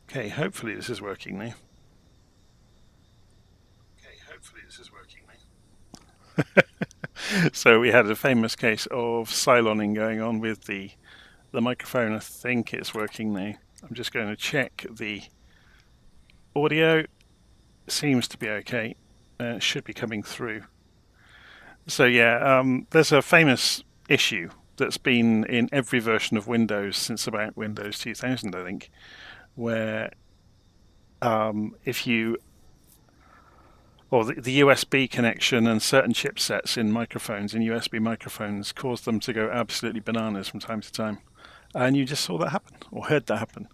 Okay, hopefully this is working now. So we had a famous case of siloning going on with the microphone. I think it's working now. I'm just going to check the audio. Seems to be okay. It should be coming through. So yeah, there's a famous issue that's been in every version of Windows since about Windows 2000, I think, where if you or the USB connection and certain chipsets in microphones, in USB microphones, cause them to go absolutely bananas from time to time. And you just saw that happen, or heard that happen.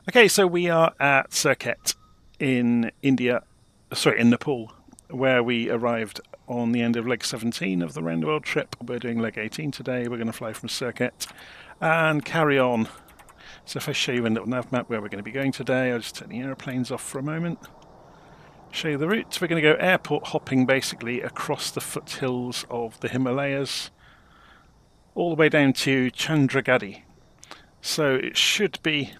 Okay, so we are at Surkhet in India, sorry, in Nepal, where we arrived on the end of leg 17 of the round the world trip. We're doing leg 18 today. We're going to fly from Surkhet and carry on. So if I show you in LittleNavMap where we're going to be going today, I'll just turn the aeroplanes off for a moment. Show you the route. We're going to go airport hopping basically across the foothills of the Himalayas all the way down to Chandragadi. So it should be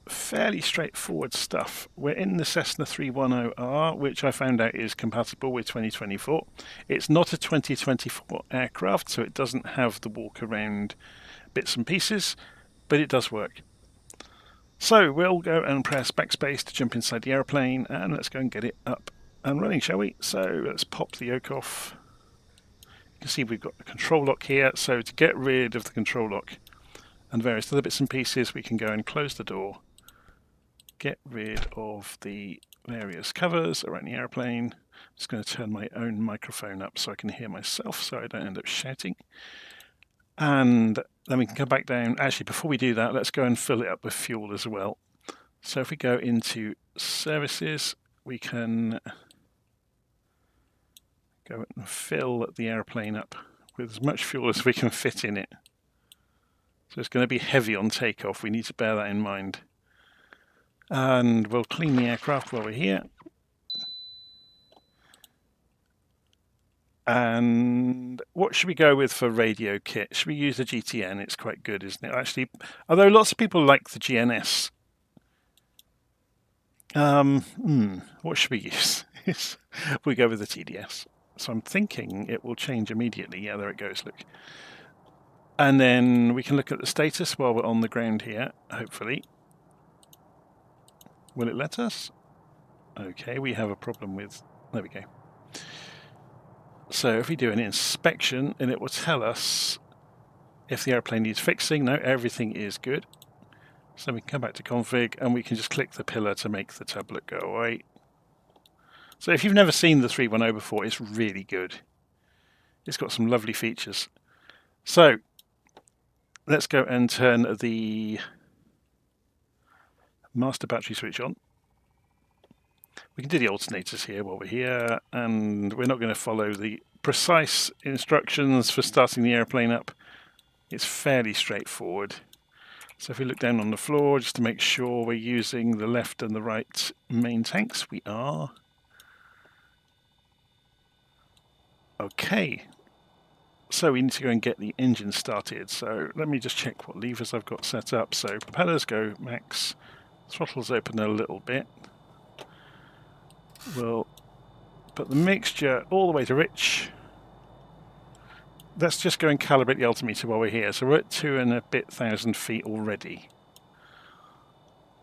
fairly straightforward stuff. We're in the Cessna 310R, which I found out is compatible with 2024. It's not a 2024 aircraft, so it doesn't have the walk around bits and pieces, but it does work. So we'll go and press backspace to jump inside the aeroplane, and let's go and get it up and running, shall we? So let's pop the yoke off. You can see we've got the control lock here, so to get rid of the control lock and various other bits and pieces, we can go and close the door, get rid of the various covers around the aeroplane. I'm just going to turn my own microphone up so I can hear myself so I don't end up shouting. And then we can come back down. Actually, before we do that, let's go and fill it up with fuel as well. So if we go into services, we can go and fill the airplane up with as much fuel as we can fit in it. So it's going to be heavy on takeoff. We need to bear that in mind. And we'll clean the aircraft while we're here. And what should we go with for radio kit? Should we use the GTN? It's quite good, isn't it? Actually, although lots of people like the GNS. What should we use? We go with the TDS. So I'm thinking it will change immediately. Yeah, there it goes, look. And then we can look at the status while we're on the ground here, hopefully. Will it let us? Okay, we have a problem with... There we go. So if we do an inspection, and it will tell us if the airplane needs fixing. No, everything is good. So we can come back to config, and we can just click the pillar to make the tablet go away. So if you've never seen the 310 before, it's really good. It's got some lovely features. So let's go and turn the master battery switch on. We can do the alternators here while we're here, and we're not going to follow the precise instructions for starting the airplane up. It's fairly straightforward. So if we look down on the floor just to make sure we're using the left and the right main tanks, we are. Okay, so we need to go and get the engine started. So let me just check what levers I've got set up. So propellers go max, throttle's open a little bit. We'll put the mixture all the way to rich. Let's just go and calibrate the altimeter while we're here. So we're at 2,000 and a bit feet already.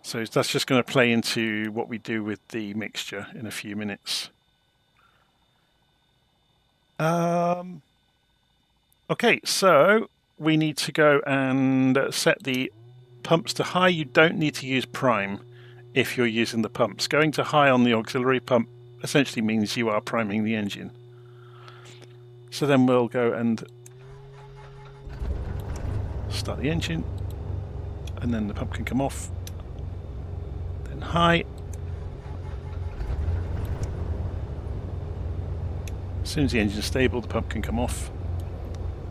So that's just going to play into what we do with the mixture in a few minutes. Okay, so we need to go and set the pumps to high. You don't need to use prime if you're using the pumps. Going to high on the auxiliary pump essentially means you are priming the engine. So then we'll go and start the engine, and then the pump can come off. Then high. As soon as the engine's stable, the pump can come off.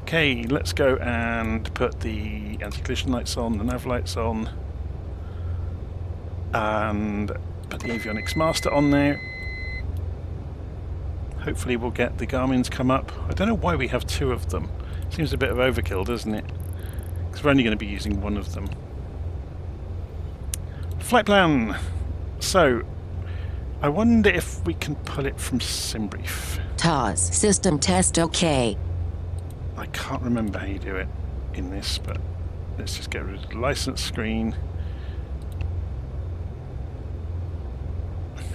Okay, let's go and put the anti-collision lights on, the nav lights on, and put the Avionics master on now. Hopefully we'll get the Garmin's come up. I don't know why we have two of them. Seems a bit of overkill, doesn't it? Because we're only going to be using one of them. flight plan. So, I wonder if we can pull it from Simbrief. TOS system test OK. I can't remember how you do it in this, but let's just get rid of the license screen.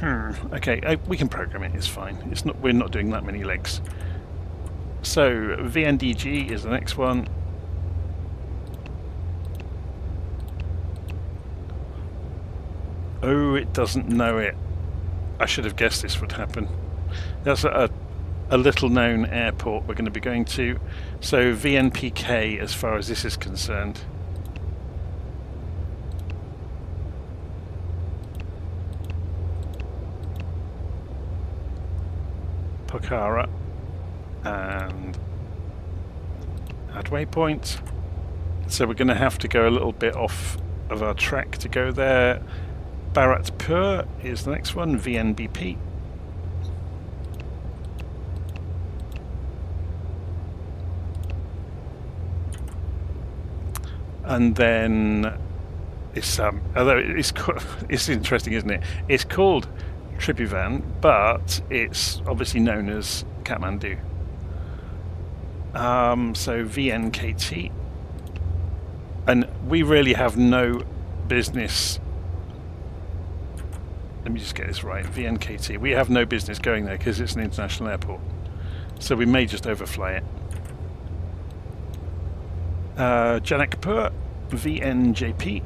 Okay, we can program it. It's fine. It's not. We're not doing that many legs. So VNDG is the next one. Oh, it doesn't know it. I should have guessed this would happen. That's a little-known airport we're going to be going to. So VNPK as far as this is concerned. Pokhara and add waypoint. So we're going to have to go a little bit off of our track to go there. Bharatpur is the next one, VNBP. And then it's although it's interesting, isn't it? It's called Tribhuvan, but it's obviously known as Kathmandu. So VNKT, and we really have no business. Let me just get this right. VNKT. We have no business going there because it's an international airport, so we may just overfly it. Janakpur, VNJP.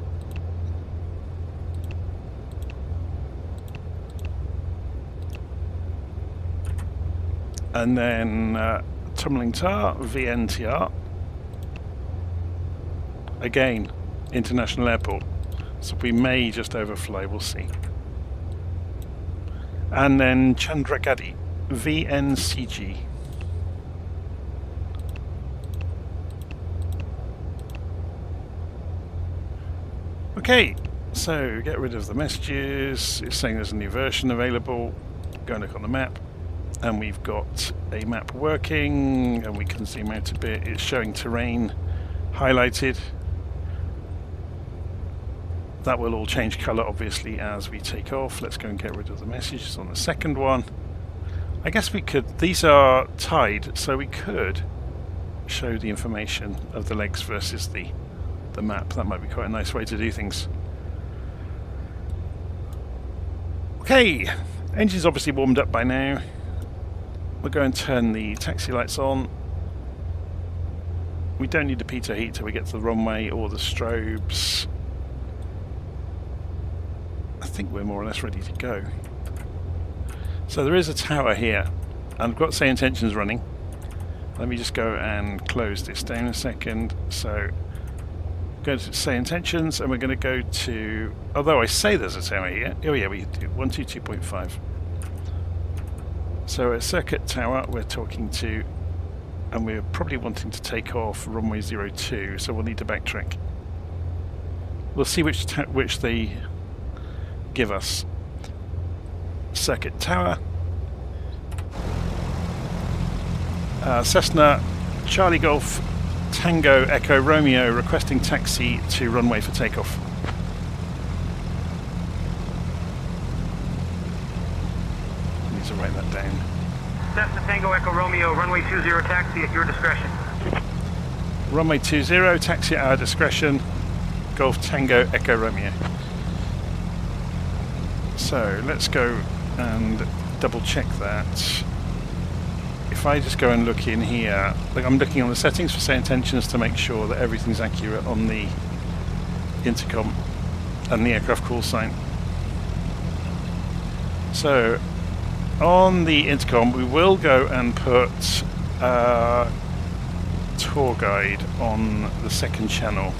And then Tumlingtar, VNTR. Again, international airport. So we may just overfly, we'll see. And then Chandragadi, VNCG. Okay, so get rid of the messages. It's saying there's a new version available. Go and look on the map. And we've got a map working, and we can zoom out a bit. It's showing terrain highlighted. That will all change colour obviously as we take off. Let's go and get rid of the messages on the second one. I guess we could, these are tied, so we could show the information of the legs versus the map. That might be quite a nice way to do things. Okay, engine's obviously warmed up by now. We'll go and turn the taxi lights on. We don't need a pitot heat till we get to the runway or the strobes. I think we're more or less ready to go. So there is a tower here, and I've got say intentions running. Let me just go and close this down a second. So go to say intentions, and we're going to go to, although I say there's a tower here. Oh yeah, we do 122.5. So at Surkhet Tower we're talking to, and we're probably wanting to take off runway 02, so we'll need to backtrack. We'll see which they give us. Surkhet Tower. Cessna Charlie Golf Tango Echo Romeo requesting taxi to runway for takeoff. I need to write that down. Cessna Tango Echo Romeo, runway 20 taxi at your discretion. Runway 20, taxi at our discretion. Golf Tango Echo Romeo. So let's go and double check that. If I just go and look in here, like I'm looking on the settings for say intentions to make sure that everything's accurate on the intercom and the aircraft call sign. So on the intercom we will go and put tour guide on the second channel,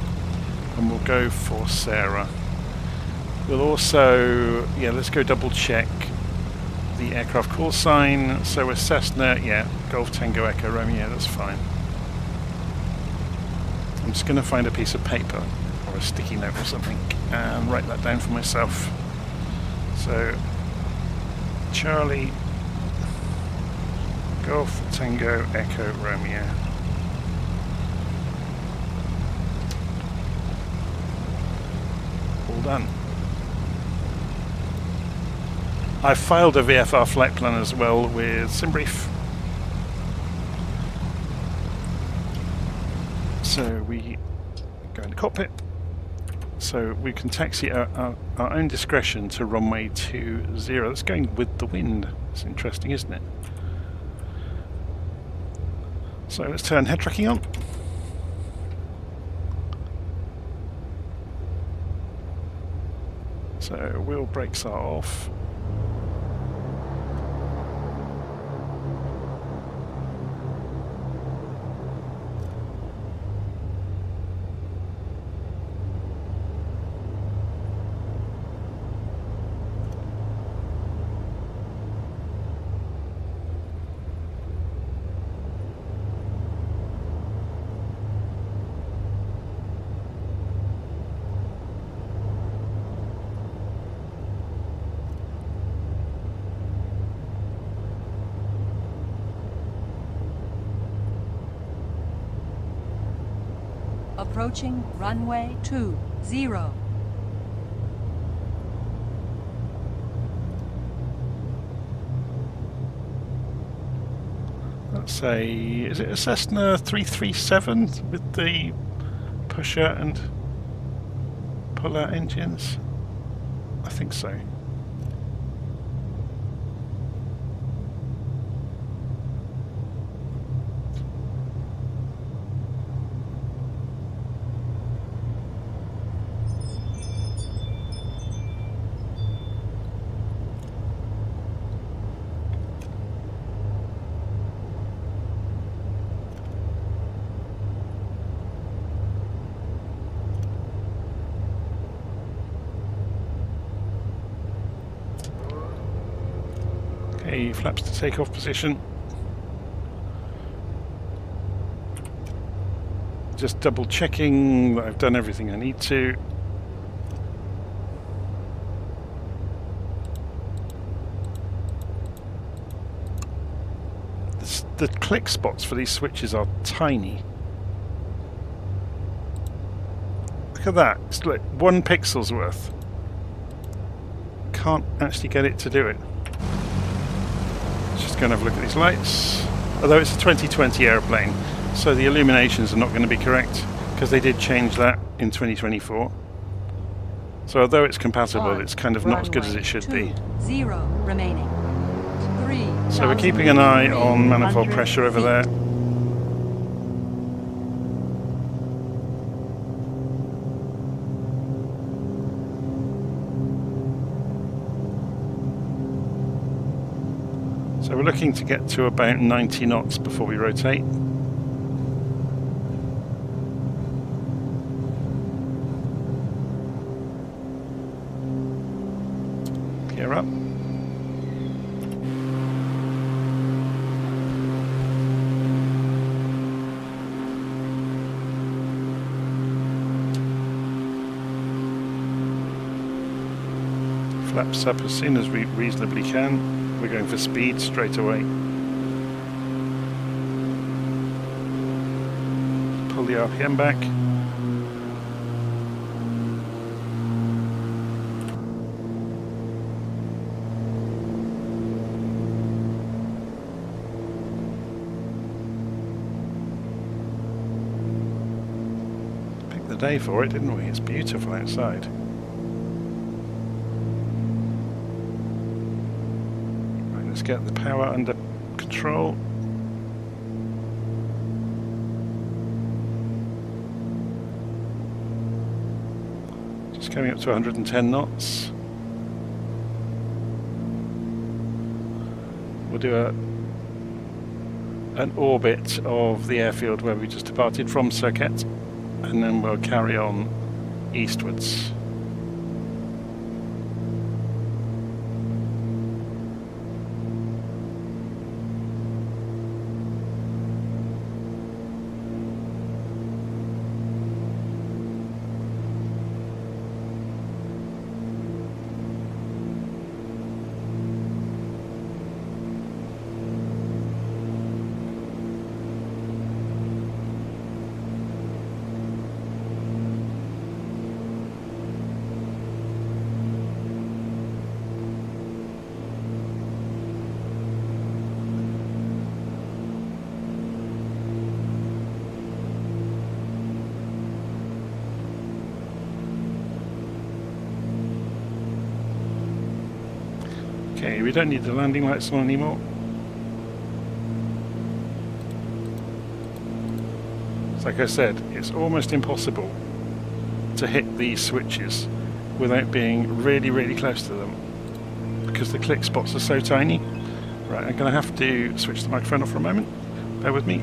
and we'll go for Sarah. We'll also, yeah, let's go double check the aircraft call sign. So we're Cessna, yeah, Golf Tango Echo Romeo, that's fine. I'm just going to find a piece of paper or a sticky note or something and write that down for myself. So Charlie Golf Tango Echo Romeo. All done. I filed a VFR flight plan as well with Simbrief. So we go into cockpit. So we can taxi at our own discretion to runway 20. That's going with the wind. It's interesting, isn't it? So let's turn head tracking on. So wheel brakes are off. Approaching runway 20. That's is it a Cessna 337 with the pusher and pull-out engines? I think so. Okay, flaps to takeoff position. Just double checking that I've done everything I need to. The click spots for these switches are tiny. Look at that, it's like 1 pixel's worth. Can't actually get it to do it. Just going to have a look at these lights. Although it's a 2020 airplane, so the illuminations are not going to be correct because they did change that in 2024. So although it's compatible, it's kind of not as good as it should be. 0 remaining. 3. So we're keeping an eye on manifold pressure over there. So we're looking to get to about 90 knots before we rotate. Gear up. Flaps up as soon as we reasonably can. We're going for speed straight away. Pull the RPM back. Picked the day for it, didn't we? It's beautiful outside. Let's get the power under control. Just coming up to 110 knots. We'll do an orbit of the airfield where we just departed from Surkhet, and then we'll carry on eastwards. Okay, we don't need the landing lights on anymore. So like I said, it's almost impossible to hit these switches without being really, really close to them because the click spots are so tiny. Right, I'm going to have to switch the microphone off for a moment. Bear with me.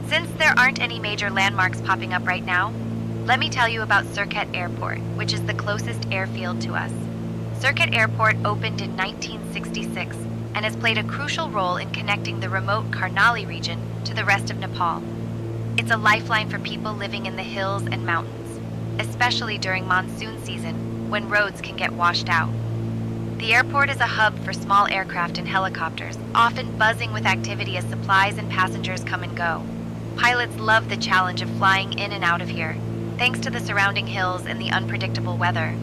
Since there aren't any major landmarks popping up right now, let me tell you about Surkhet Airport, which is the closest airfield to us. Surkhet Airport opened in 1966 and has played a crucial role in connecting the remote Karnali region to the rest of Nepal. It's a lifeline for people living in the hills and mountains, especially during monsoon season when roads can get washed out. The airport is a hub for small aircraft and helicopters, often buzzing with activity as supplies and passengers come and go. Pilots love the challenge of flying in and out of here, thanks to the surrounding hills and the unpredictable weather.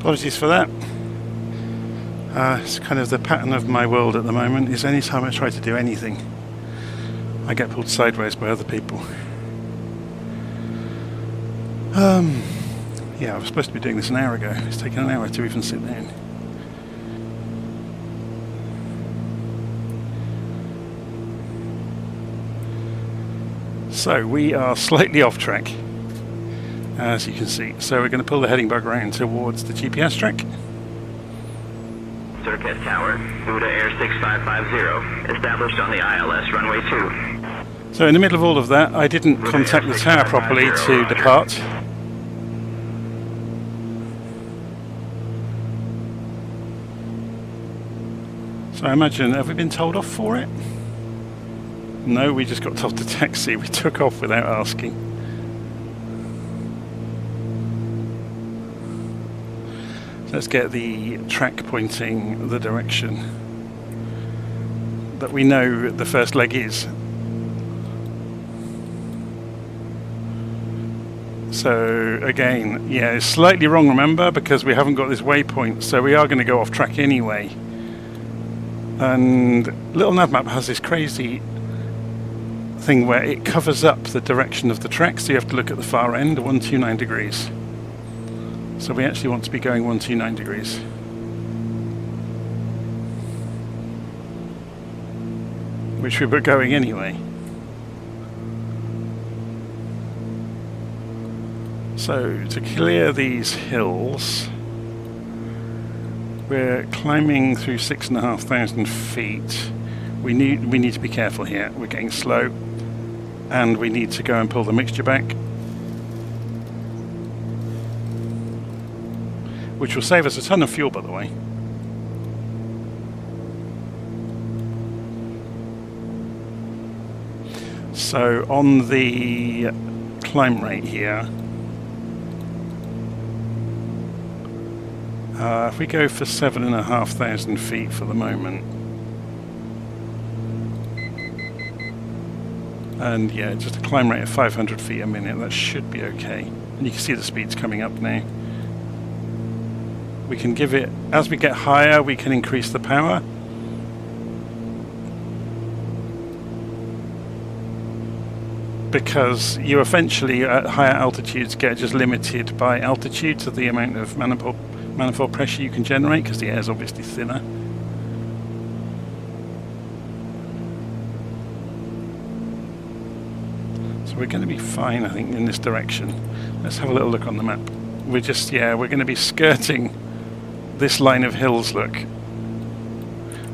Apologies for that. It's kind of the pattern of my world at the moment, is any time I try to do anything, I get pulled sideways by other people. Yeah, I was supposed to be doing this an hour ago. It's taken an hour to even sit down. So we are slightly off track, as you can see. So we're going to pull the heading bug round towards the GPS track. Surkhet Tower, Buddha Air 6550, established on the ILS runway 2. So in the middle of all of that, I didn't contact the tower properly to depart. So I imagine, have we been told off for it? No, we just got told to taxi. We took off without asking. Let's get the track pointing the direction that we know the first leg is. So again, yeah, it's slightly wrong, remember, because we haven't got this waypoint, so we are going to go off track anyway. And LittleNavMap has this crazy thing where it covers up the direction of the track, so you have to look at the far end, 129 degrees. So we actually want to be going 129 degrees. Which we were going anyway. So to clear these hills, we're climbing through 6,500 feet. We need to be careful here. We're getting slow, and we need to go and pull the mixture back, which will save us a ton of fuel, by the way. So on the climb rate here, if we go for 7,500 feet for the moment, and yeah, just a climb rate of 500 feet a minute, that should be okay. And you can see the speeds coming up now. We can give it, as we get higher, we can increase the power. Because you eventually, at higher altitudes, get just limited by altitude to the amount of manifold pressure you can generate, because the air is obviously thinner. So we're going to be fine, I think, in this direction. Let's have a little look on the map. We're just, yeah, we're going to be skirting this line of hills, look. A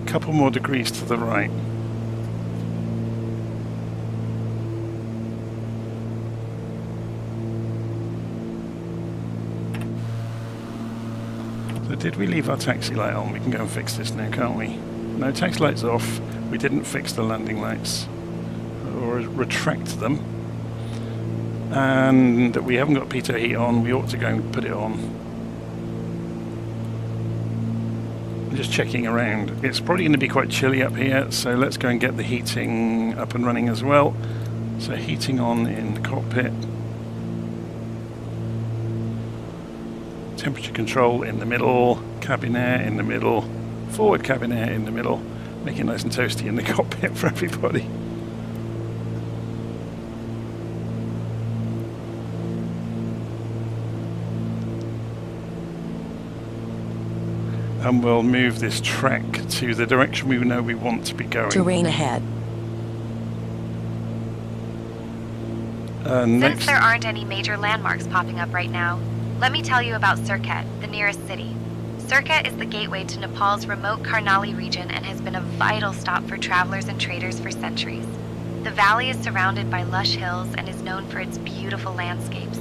couple more degrees to the right. So did we leave our taxi light on? We can go and fix this now, can't we? No, taxi light's off. We didn't fix the landing lights or retract them. And we haven't got pitot heat on. We ought to go and put it on. Just checking around. It's probably going to be quite chilly up here, so let's go and get the heating up and running as well. So heating on in the cockpit. Temperature control in the middle, cabin air in the middle, forward cabin air in the middle, make it nice and toasty in the cockpit for everybody. And we'll move this track to the direction we know we want to be going. Terrain ahead. Since there aren't any major landmarks popping up right now, let me tell you about Surkhet, the nearest city. Surkhet is the gateway to Nepal's remote Karnali region and has been a vital stop for travelers and traders for centuries. The valley is surrounded by lush hills and is known for its beautiful landscapes,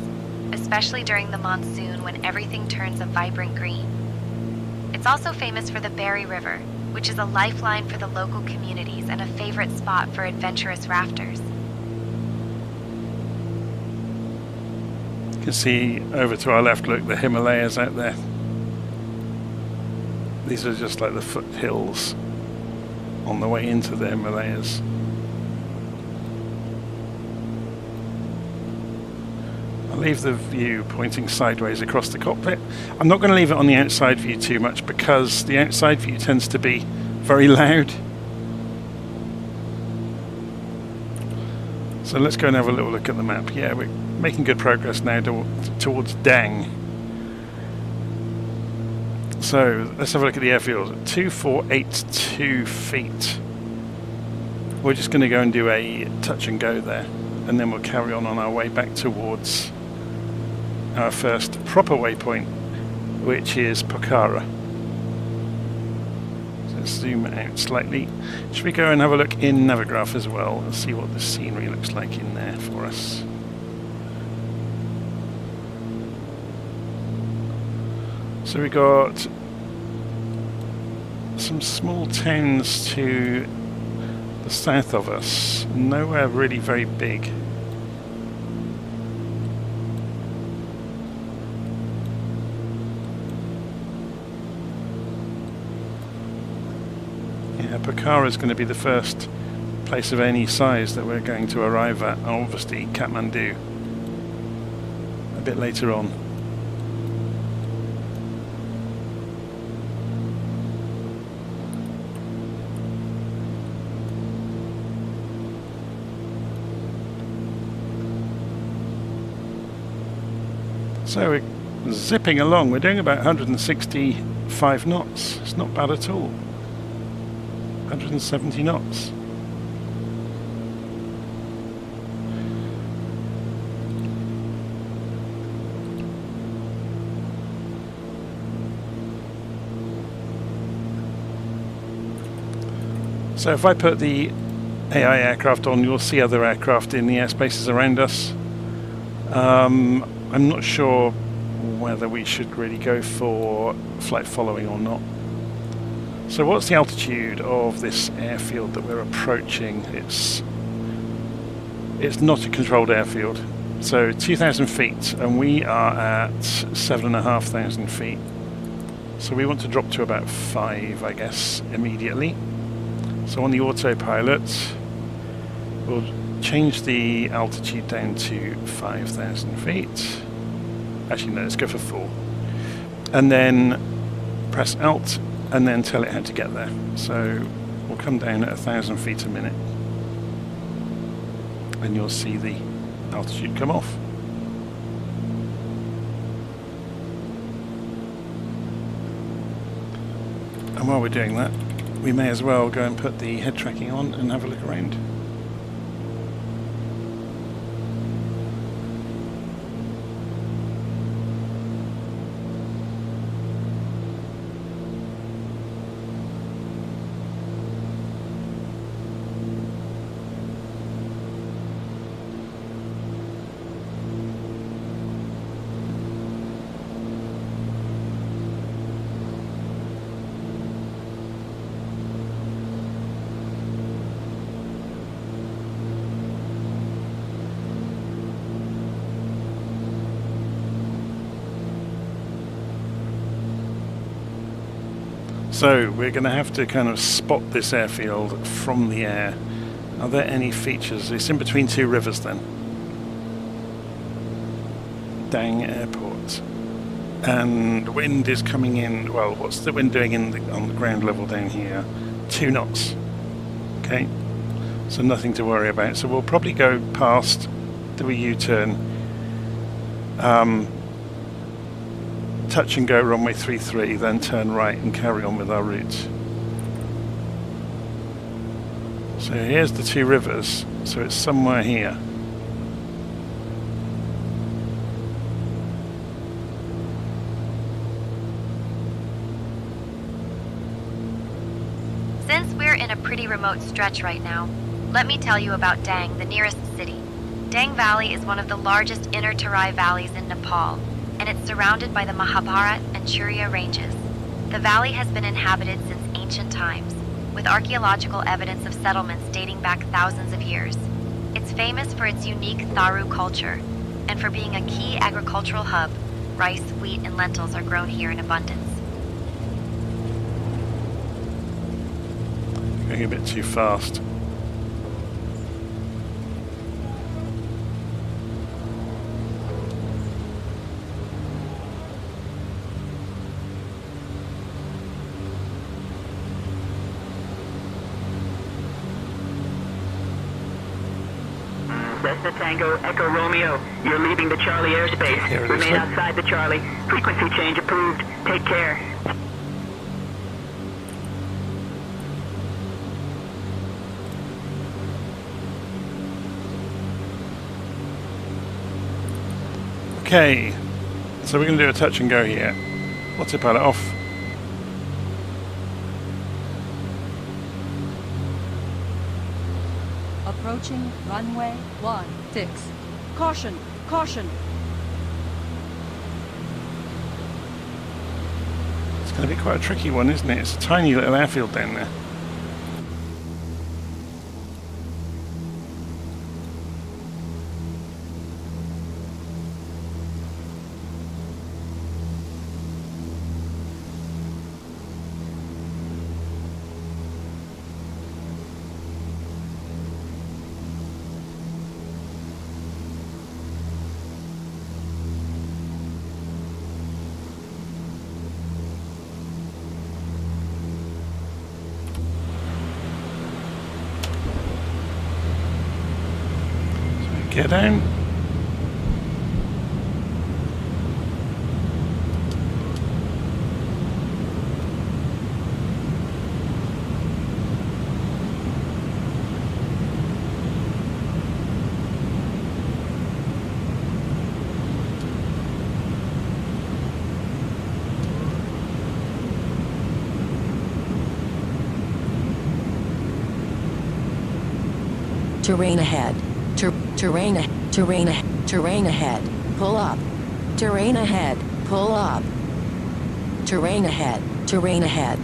especially during the monsoon when everything turns a vibrant green. It's also famous for the Berry River, which is a lifeline for the local communities and a favorite spot for adventurous rafters. You can see over to our left, look, the Himalayas out there. These are just like the foothills on the way into the Himalayas. I'll leave the view pointing sideways across the cockpit. I'm not going to leave it on the outside view too much because the outside view tends to be very loud. So let's go and have a little look at the map. Yeah, we're making good progress now towards Dang. So let's have a look at the airfield. 2482 feet. We're just going to go and do a touch and go there, and then we'll carry on our way back towards our first proper waypoint, which is Pokhara. So let's zoom out slightly. Should we go and have a look in Navigraph as well and see what the scenery looks like in there for us? So we got some small towns to the south of us, nowhere really very big. Pokhara is going to be the first place of any size that we're going to arrive at. Obviously Kathmandu a bit later on. So we're zipping along. We're doing about 165 knots. It's not bad at all. 170 knots. So if I put the AI aircraft on, you'll see other aircraft in the airspaces around us. I'm not sure whether we should really go for flight following or not. So what's the altitude of this airfield that we're approaching? It's not a controlled airfield. So 2,000 feet, and we are at 7,500 feet. So we want to drop to about 5, I guess, immediately. So on the autopilot, we'll change the altitude down to 5,000 feet. Actually, no, let's go for 4. And then press Alt and then tell it how to get there. So we'll come down at 1,000 feet a minute. And you'll see the altitude come off. And while we're doing that, we may as well go and put the head tracking on and have a look around. So we're going to have to kind of spot this airfield from the air. Are there any features? It's in between 2 rivers then. Dang Airport. And the wind is coming in, well, what's the wind doing on the ground level down here? 2 knots. Okay, so nothing to worry about. So we'll probably go past, do a U-turn, touch and go runway 33, then turn right and carry on with our route. So here's the 2 rivers, so it's somewhere here. Since we're in a pretty remote stretch right now, let me tell you about Dang, the nearest city. Dang Valley is one of the largest inner Terai valleys in Nepal, and it's surrounded by the Mahabharat and Churiya ranges. The valley has been inhabited since ancient times, with archaeological evidence of settlements dating back thousands of years. It's famous for its unique Tharu culture, and for being a key agricultural hub. Rice, wheat, and lentils are grown here in abundance. Going a bit too fast. Cessna Tango Echo Romeo, you're leaving the Charlie airspace. Remain outside the Charlie. Frequency change approved. Take care. Okay, so we're going to do a touch and go here. Autopilot off. Approaching runway 16. Caution! Caution! It's going to be quite a tricky one, isn't it? It's a tiny little airfield down there. Gear down. Terrain ahead. Terrain ahead. Pull up. Terrain ahead. Pull up. Terrain ahead. Terrain ahead.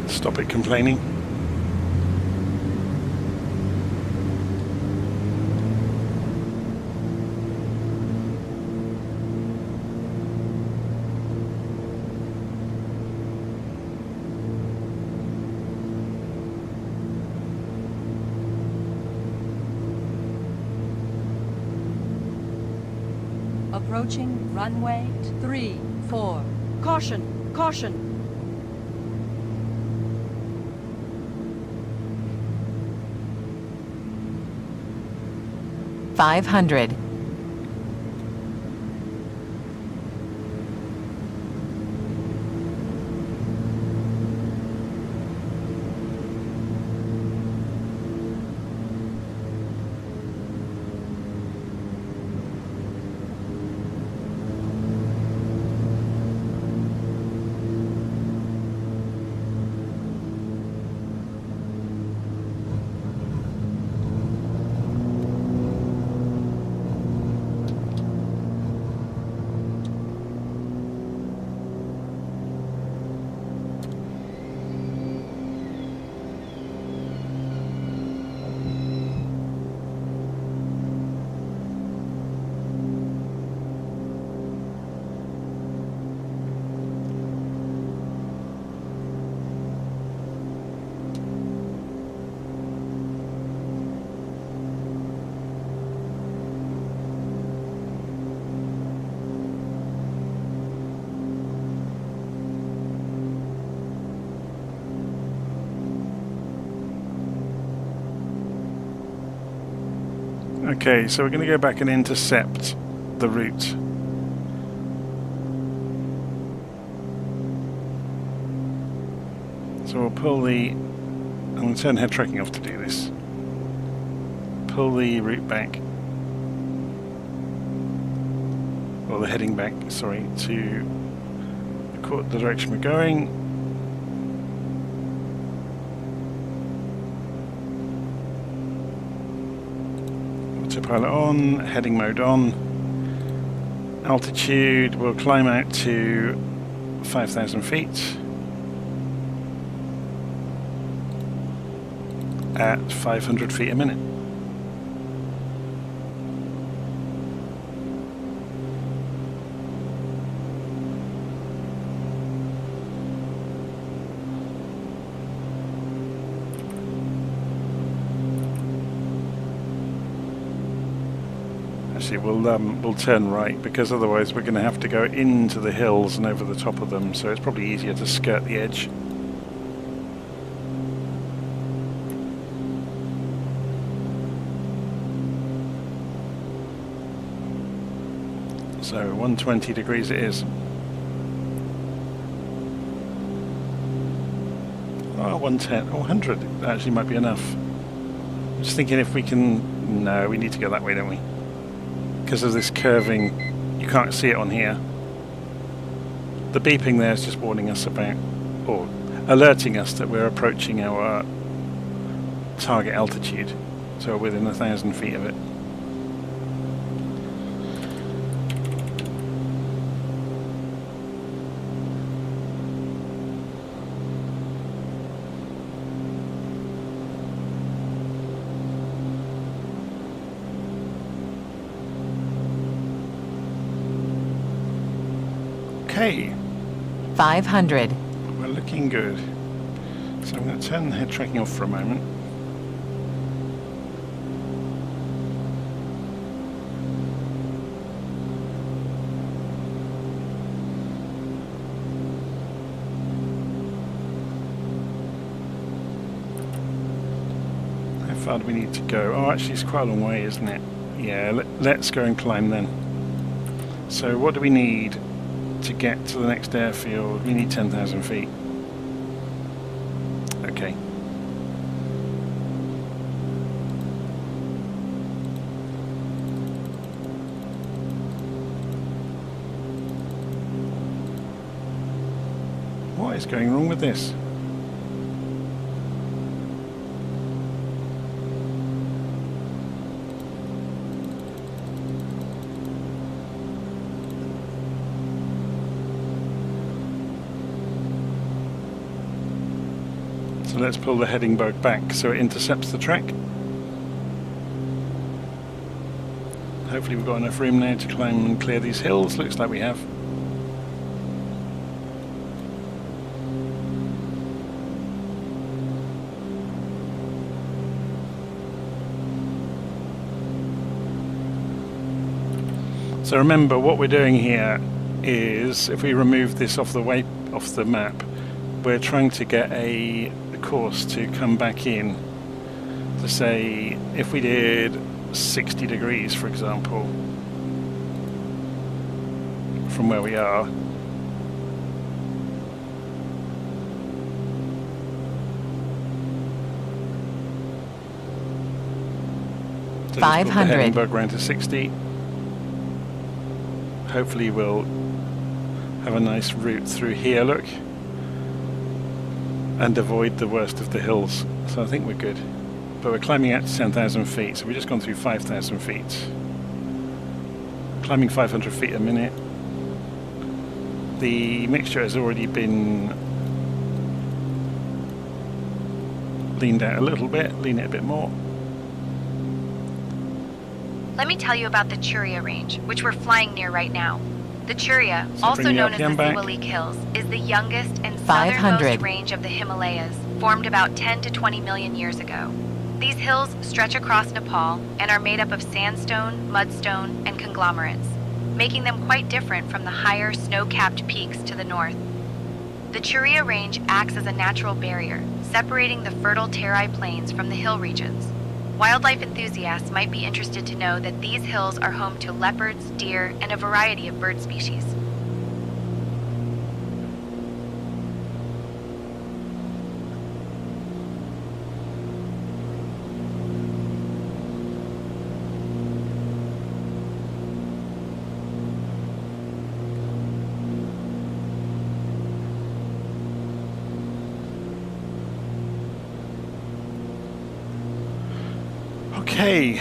Stop it complaining. Approaching runway 34. Caution! Caution! $500. Okay, so we're going to go back and intercept the route. So we'll pull the... I'm going to turn head tracking off to do this. Pull the route back. Or the heading back, sorry, to the direction we're going. Autopilot on, heading mode on. Altitude, we'll climb out to 5,000 feet at 500 feet a minute. Actually, we'll turn right, because otherwise we're going to have to go into the hills and over the top of them, so it's probably easier to skirt the edge. So 120 degrees it is. Oh, 110, oh, 100 actually might be enough. I'm just thinking if we can... No, we need to go that way, don't we? Because of this curving, you can't see it on here. The beeping there is just warning us about, or alerting us that we're approaching our target altitude, so we're within 1,000 feet of it. Okay, 500. we're looking good. So I'm going to turn the head tracking off for a moment. How far do we need to go? Oh, actually it's quite a long way, isn't it? Yeah, let's go and climb then. So what do we need to get to the next airfield? We need 10,000 feet. Okay. What is going wrong with this? So let's pull the heading bug back so it intercepts the track. Hopefully we've got enough room now to climb and clear these hills. Looks like we have. So remember, what we're doing here is, if we remove this off the map, we're trying to get a course to come back in to say, if we did 60 degrees, for example, from where we are, so 500. the heading bug round to 60. Hopefully we'll have a nice route through here, look, and avoid the worst of the hills. So I think we're good. But we're climbing out to 10,000 feet, so we've just gone through 5,000 feet. Climbing 500 feet a minute. The mixture has already been leaned out a little bit, lean it a bit more. Let me tell you about the Churia Range, which we're flying near right now. The Churia, So also bring the known as the RPM back. Siwalik Hills, is the youngest and 500. southernmost range of the Himalayas, formed about 10 to 20 million years ago. These hills stretch across Nepal and are made up of sandstone, mudstone, and conglomerates, making them quite different from the higher snow-capped peaks to the north. The Churia Range acts as a natural barrier, separating the fertile Terai plains from the hill regions. Wildlife enthusiasts might be interested to know that these hills are home to leopards, deer, and a variety of bird species. Okay.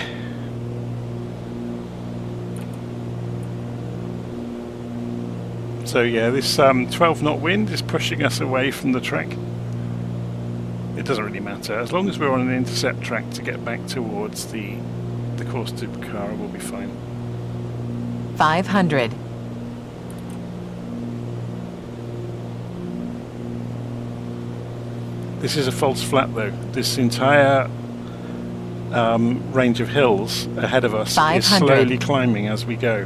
So yeah, this 12 knot wind is pushing us away from the track. It doesn't really matter. As long as we're on an intercept track to get back towards the course to Pokhara, we'll be fine. 500. This is a false flat though. This entire range of hills ahead of us is 500. slowly climbing as we go.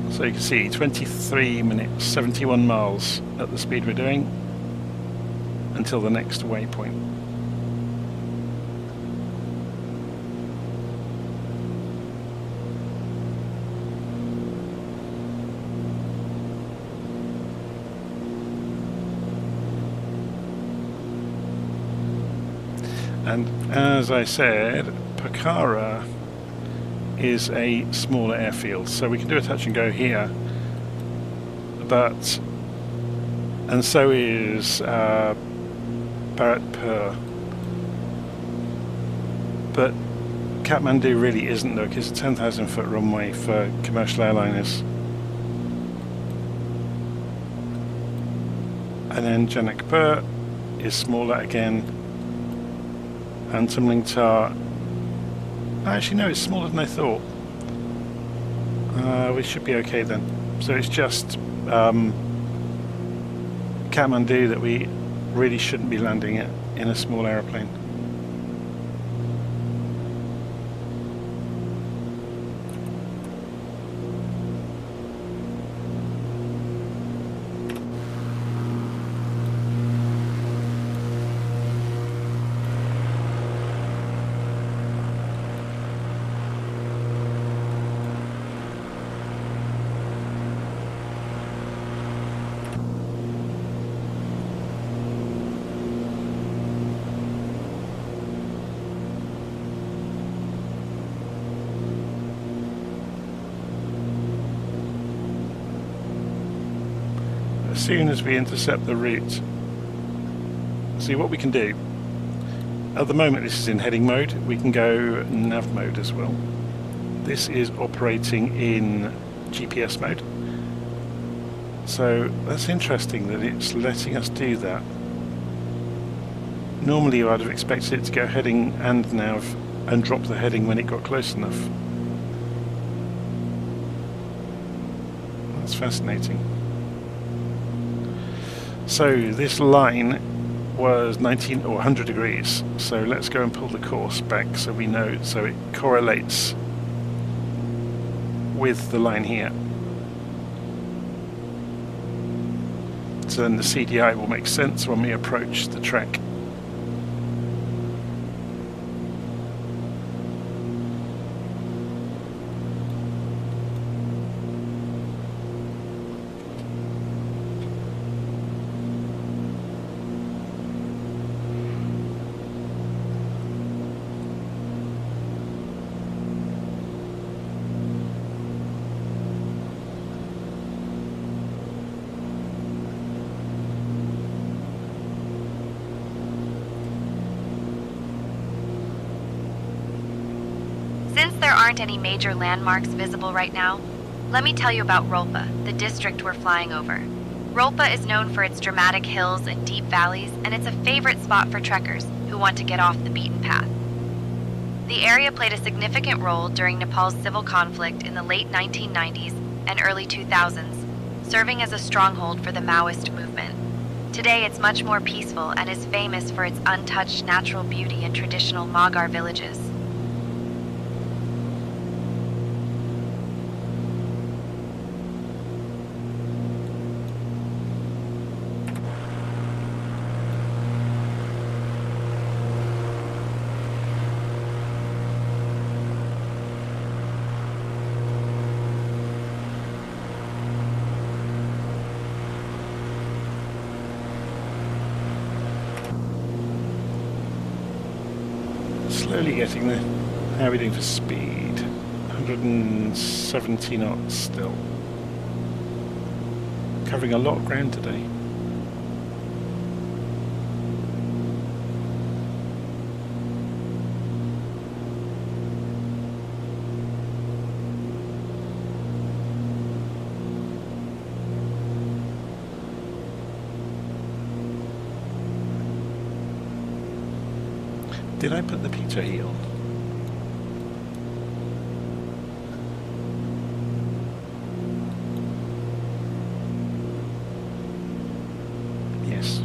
So you can see 23 minutes, 71 miles at the speed we're doing until the next waypoint. And as I said, Pokhara is a smaller airfield, so we can do a touch and go here, but and so is Bharatpur, but Kathmandu really isn't. Look, it's a 10,000 foot runway for commercial airliners. And then Janakpur is smaller again, and Tumling Tar, actually no, it's smaller than I thought. We should be okay then. So it's just Kathmandu that we really shouldn't be landing it in a small aeroplane. As soon as we intercept the route, see what we can do. At the moment this is in heading mode, we can go nav mode as well. This is operating in GPS mode. So that's interesting that it's letting us do that. Normally I'd have expected it to go heading and nav and drop the heading when it got close enough. That's fascinating. So this line was 19 or 100 degrees, so let's go and pull the course back so we know, so it correlates with the line here. So then the CDI will make sense when we approach the track. Since there aren't any major landmarks visible right now, let me tell you about Rolpa, the district we're flying over. Rolpa is known for its dramatic hills and deep valleys, and it's a favorite spot for trekkers who want to get off the beaten path. The area played a significant role during Nepal's civil conflict in the late 1990s and early 2000s, serving as a stronghold for the Maoist movement. Today it's much more peaceful and is famous for its untouched natural beauty and traditional Magar villages. Slowly getting there. How are we doing for speed? 170 knots still. Covering a lot of ground today. Did I put the pitot heat on? Yes.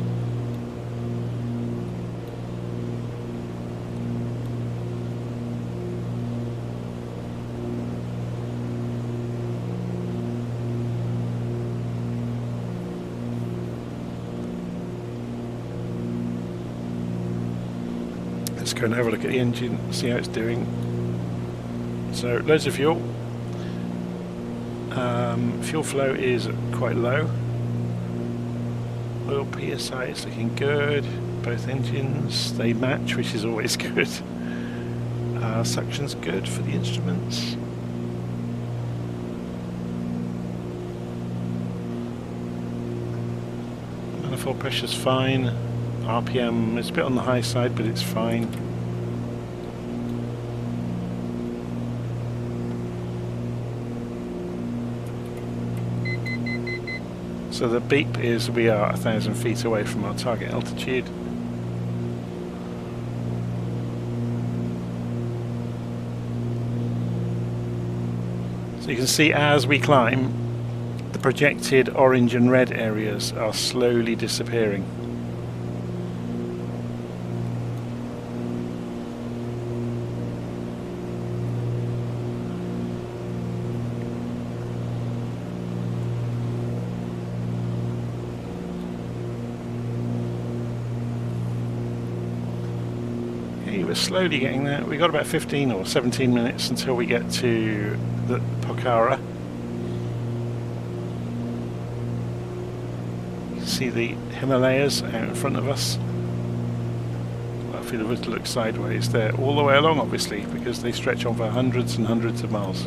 Let's go and have a look at the engine, see how it's doing. So loads of fuel. Fuel flow is quite low. Oil PSI is looking good. Both engines, they match, which is always good. Suction's good for the instruments. Manifold pressure's fine. RPM is a bit on the high side, but it's fine. So the beep is we are 1,000 feet away from our target altitude. So you can see as we climb, the projected orange and red areas are slowly disappearing. We're slowly getting there. We've got about 15 or 17 minutes until we get to the Pokhara. You can see the Himalayas out in front of us. Well, if you were to look sideways, they're all the way along, obviously, because they stretch on for hundreds and hundreds of miles.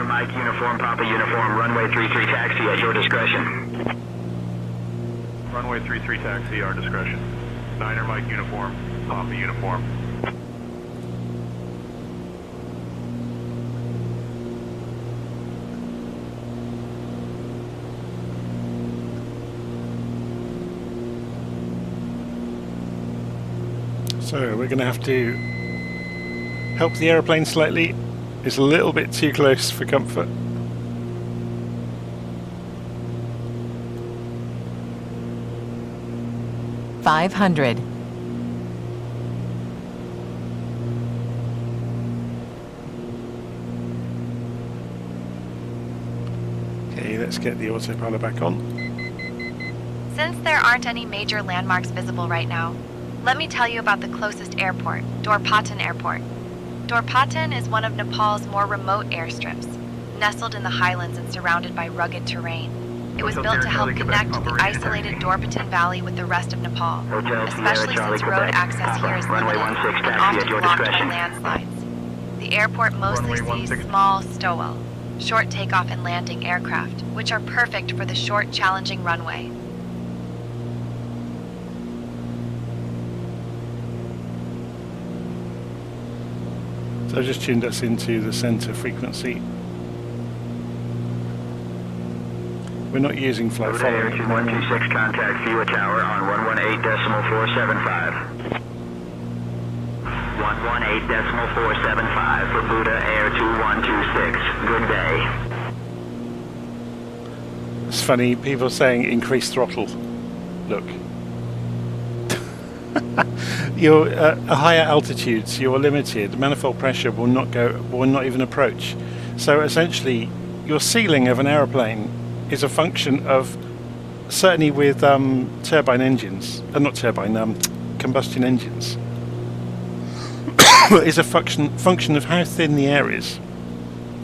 Mike uniform, Papa uniform, runway 33 taxi at your discretion. Runway 33 taxi, our discretion. Niner Mike uniform, Papa uniform. So we're going to have to help the aeroplane slightly. It's a little bit too close for comfort. $500. Okay, let's get the autopilot back on. Since there aren't any major landmarks visible right now, let me tell you about the closest airport, Dorpatan Airport. Dorpatan is one of Nepal's more remote airstrips, nestled in the highlands and surrounded by rugged terrain. It was built to help connect the isolated Dorpatan Valley with the rest of Nepal, especially since road access here is limited and often blocked by landslides. The airport mostly sees small STOL, short takeoff and landing aircraft, which are perfect for the short, challenging runway. So I've just tuned us into the center frequency. We're not using flight follower at the moment. 126 contact Viewer Tower on 118.475. 118.475 for Buddha Air 2126. Good day. It's funny, people saying increase throttle. Look. You're at higher altitudes, you're limited. Manifold pressure will not even approach. So essentially, your ceiling of an aeroplane is a function of, certainly with turbine engines, combustion engines, is a function of how thin the air is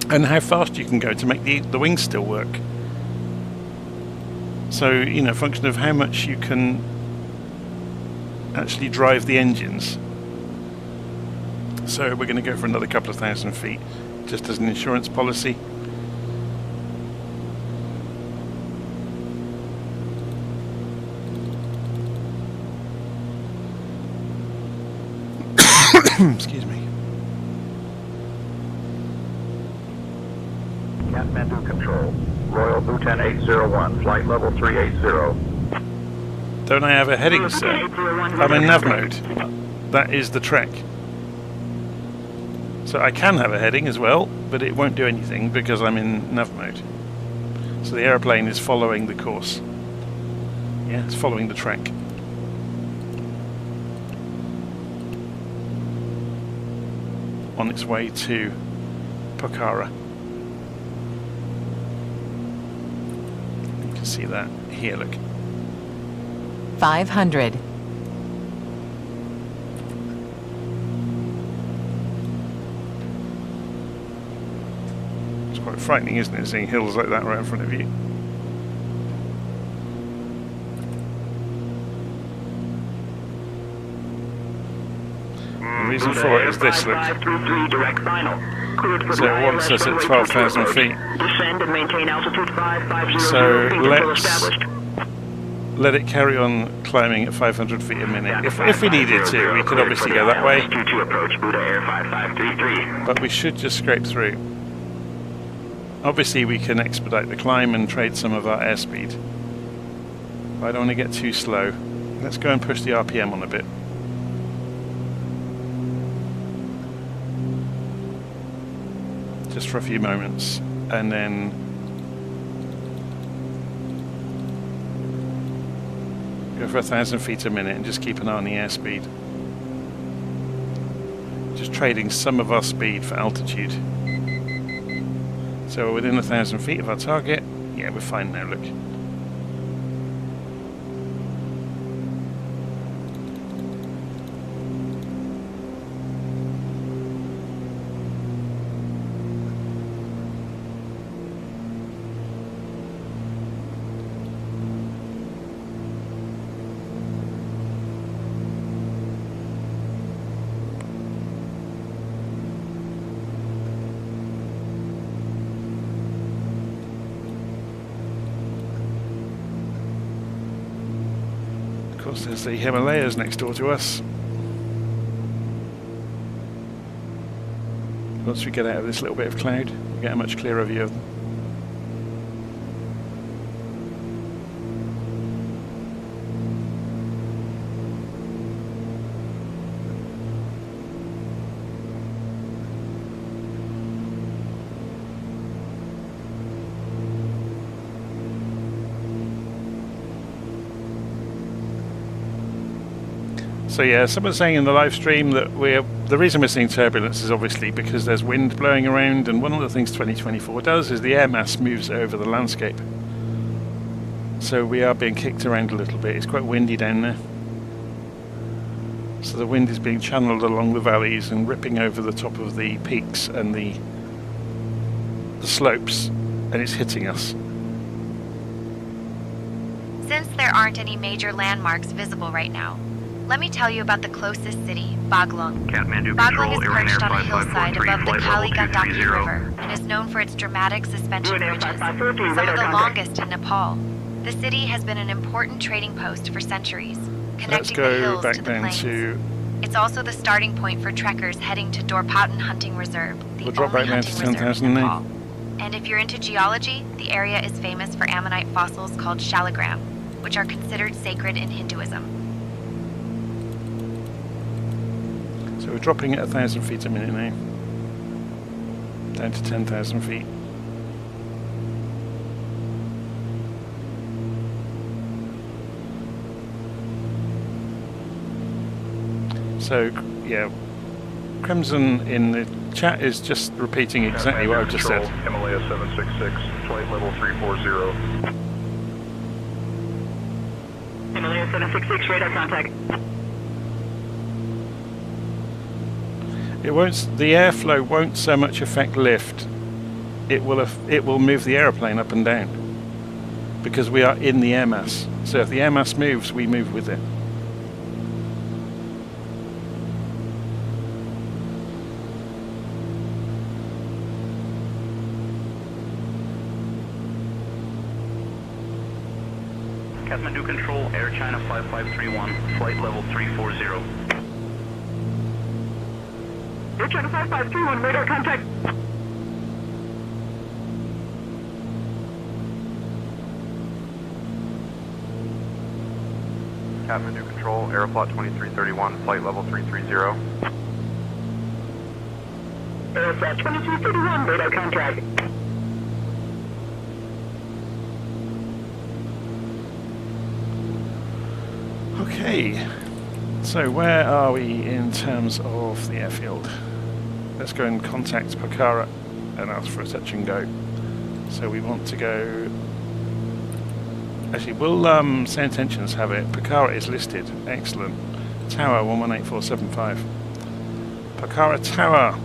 and how fast you can go to make the wings still work. So, you know, function of how much you can actually drive the engines. So we're going to go for another couple of thousand feet, just as an insurance policy. Excuse me. Kathmandu Control, Royal Bhutan 801, flight level 380. Don't I have a heading, sir? I'm in nav mode. That is the trek. So I can have a heading as well, but it won't do anything because I'm in nav mode. So the aeroplane is following the course. Yeah, it's following the trek. On its way to Pokhara. You can see that here, look. 500. It's quite quite frightening, isn't it, seeing hills like that right in front of you? The reason for it is this, look. So it wants us at 12,000 feet. So let it carry on climbing at 500 feet a minute. If we needed to, we could obviously go that way. But we should just scrape through. Obviously we can expedite the climb and trade some of our airspeed. But I don't want to get too slow. Let's go and push the RPM on a bit. Just for a few moments, and then go for 1,000 feet a minute and just keep an eye on the airspeed. Just trading some of our speed for altitude. So we're within 1,000 feet of our target. Yeah, we're fine now, look. Of course, there's the Himalayas next door to us. Once we get out of this little bit of cloud, we get a much clearer view of them. So yeah, someone's saying in the live stream that the reason we're seeing turbulence is obviously because there's wind blowing around, and one of the things 2024 does is the air mass moves over the landscape. So we are being kicked around a little bit. It's quite windy down there. So the wind is being channeled along the valleys and ripping over the top of the peaks and the slopes, and it's hitting us. Since there aren't any major landmarks visible right now, let me tell you about the closest city, Baglung. Kathmandu Baglung Control, is Air perched on a Air hillside 5543, above the flight Kali level Gandaki 230. River and is known for its dramatic suspension bridges, some of the longest in Nepal. The city has been an important trading post for centuries, Let's connecting the go hills back to the down plains. to... It's also the starting point for trekkers heading to Dorpaten Hunting Reserve, the We'll drop only back down to hunting reserve 10,000 in now. Nepal. And if you're into geology, the area is famous for ammonite fossils called shaligram, which are considered sacred in Hinduism. So we're dropping at 1,000 feet a minute now. Down to 10,000 feet. So, yeah, Crimson in the chat is just repeating exactly what I've just said. Himalayas 766, flight level 340. Himalayas 766, radar contact. It won't. The airflow won't so much affect lift. It will move the aeroplane up and down because we are in the air mass. So if the air mass moves, we move with it. Kathmandu Control, Air China 5531, flight level 340. Air China 5531, radar contact. Kathmandu Control, Aeroflot 2331, flight level 330. Aeroflot 2331, radar contact. Okay. So where are we in terms of the airfield? Let's go and contact Pokhara and ask for a touch and go. So we want to go... Actually, we'll say intentions have it. Pokhara is listed. Excellent. Tower 118475. Pokhara Tower.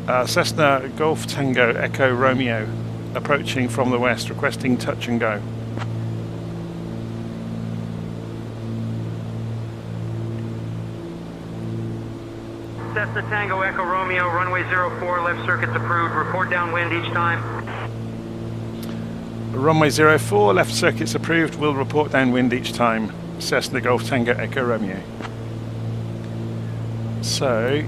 Cessna Golf Tango Echo Romeo approaching from the west, requesting touch and go. Cessna Tango Echo Romeo, runway 04, left circuit's approved. Report downwind each time. Runway 04, left circuit's approved. Will report downwind each time. Cessna Golf Tango Echo Romeo. So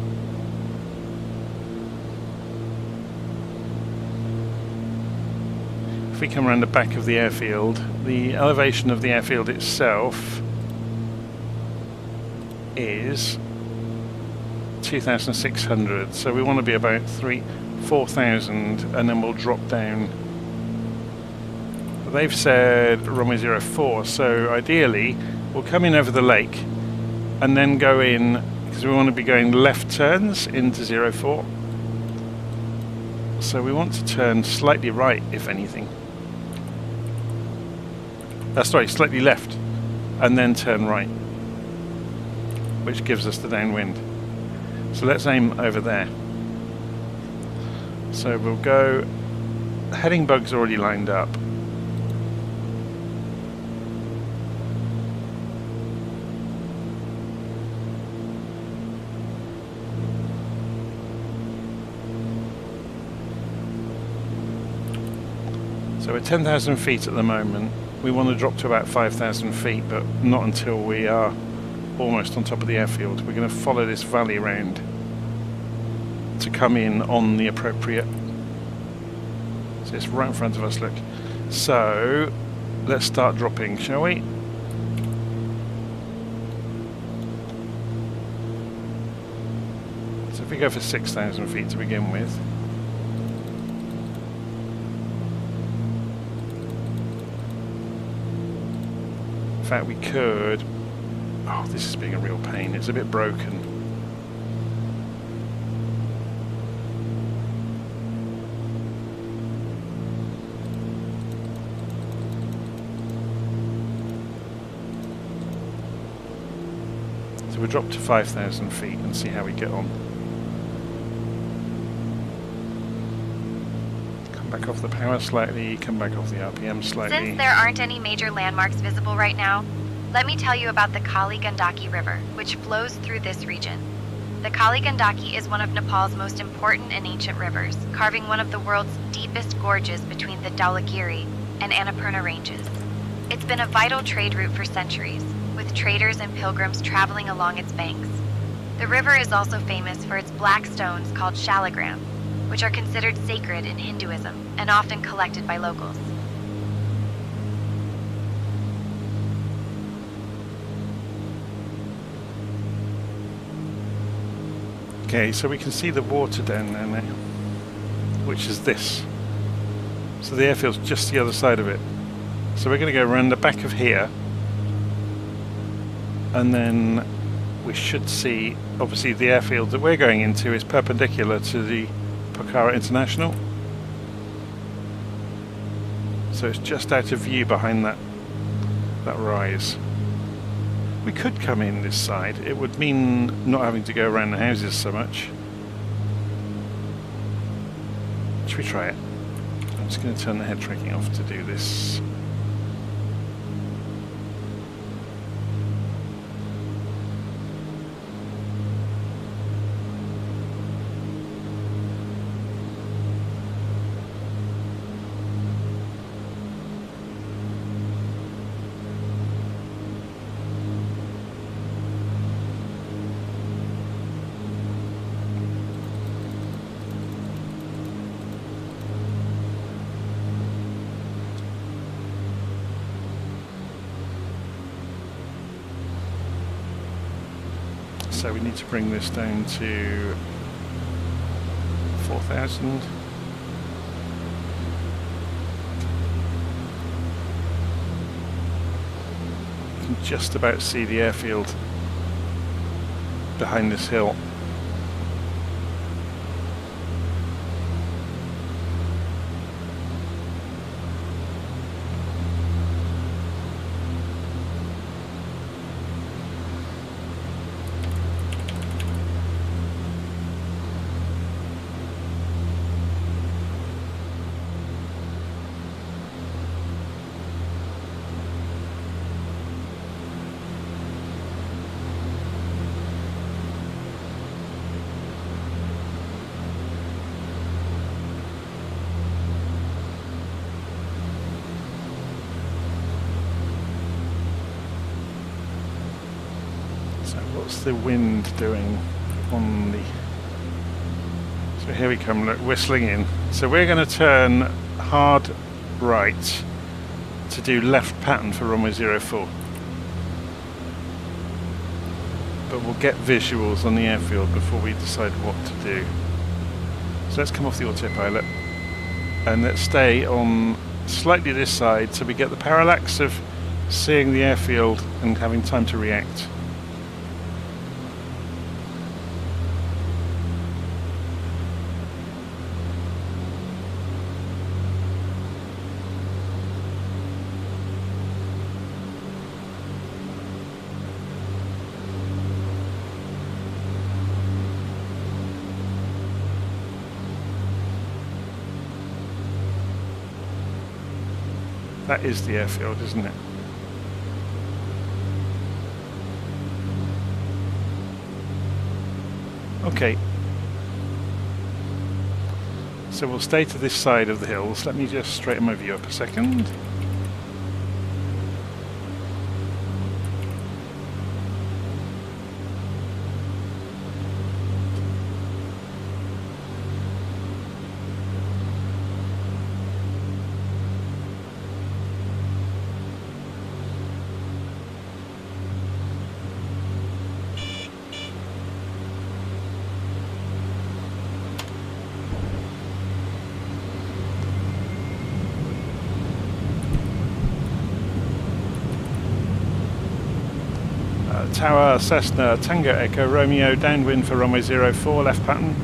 if we come around the back of the airfield, the elevation of the airfield itself is 2,600, so we want to be about 4,000, and then we'll drop down. They've said runway 04, so ideally we'll come in over the lake and then go in, because we want to be going left turns into 04. So we want to turn slightly right, if anything. Sorry, slightly left and then turn right, which gives us the downwind. So let's aim over there. So we'll go, the heading bug's already lined up. So we're 10,000 feet at the moment. We want to drop to about 5,000 feet, but not until we are almost on top of the airfield. We're going to follow this valley around to come in on the appropriate. So it's right in front of us, look. So let's start dropping, shall we? So if we go for 6,000 feet to begin with. In fact, we could. Oh, this is being a real pain. It's a bit broken. So we'll drop to 5,000 feet and see how we get on. Come back off the power slightly, come back off the RPM slightly. Since there aren't any major landmarks visible right now, let me tell you about the Kali Gandaki River, which flows through this region. The Kali Gandaki is one of Nepal's most important and ancient rivers, carving one of the world's deepest gorges between the Dhaulagiri and Annapurna ranges. It's been a vital trade route for centuries, with traders and pilgrims traveling along its banks. The river is also famous for its black stones called shaligram, which are considered sacred in Hinduism and often collected by locals. Okay, so we can see the water down there now, which is this. So the airfield's just the other side of it. So we're going to go around the back of here, and then we should see, obviously the airfield that we're going into is perpendicular to the Pokhara International. So it's just out of view behind that rise. We could come in this side. It would mean not having to go around the houses so much. Should we try it? I'm just going to turn the head tracking off to do this. So we need to bring this down to 4,000. You can just about see the airfield behind this hill. So what's the wind doing on the... So here we come, look, whistling in. So we're going to turn hard right to do left pattern for runway 04. But we'll get visuals on the airfield before we decide what to do. So let's come off the autopilot and let's stay on slightly this side so we get the parallax of seeing the airfield and having time to react. That is the airfield, isn't it? Okay. So we'll stay to this side of the hills. Let me just straighten my view up a second. Tower, Cessna, Tango Echo, Romeo, downwind for runway 04, left pattern.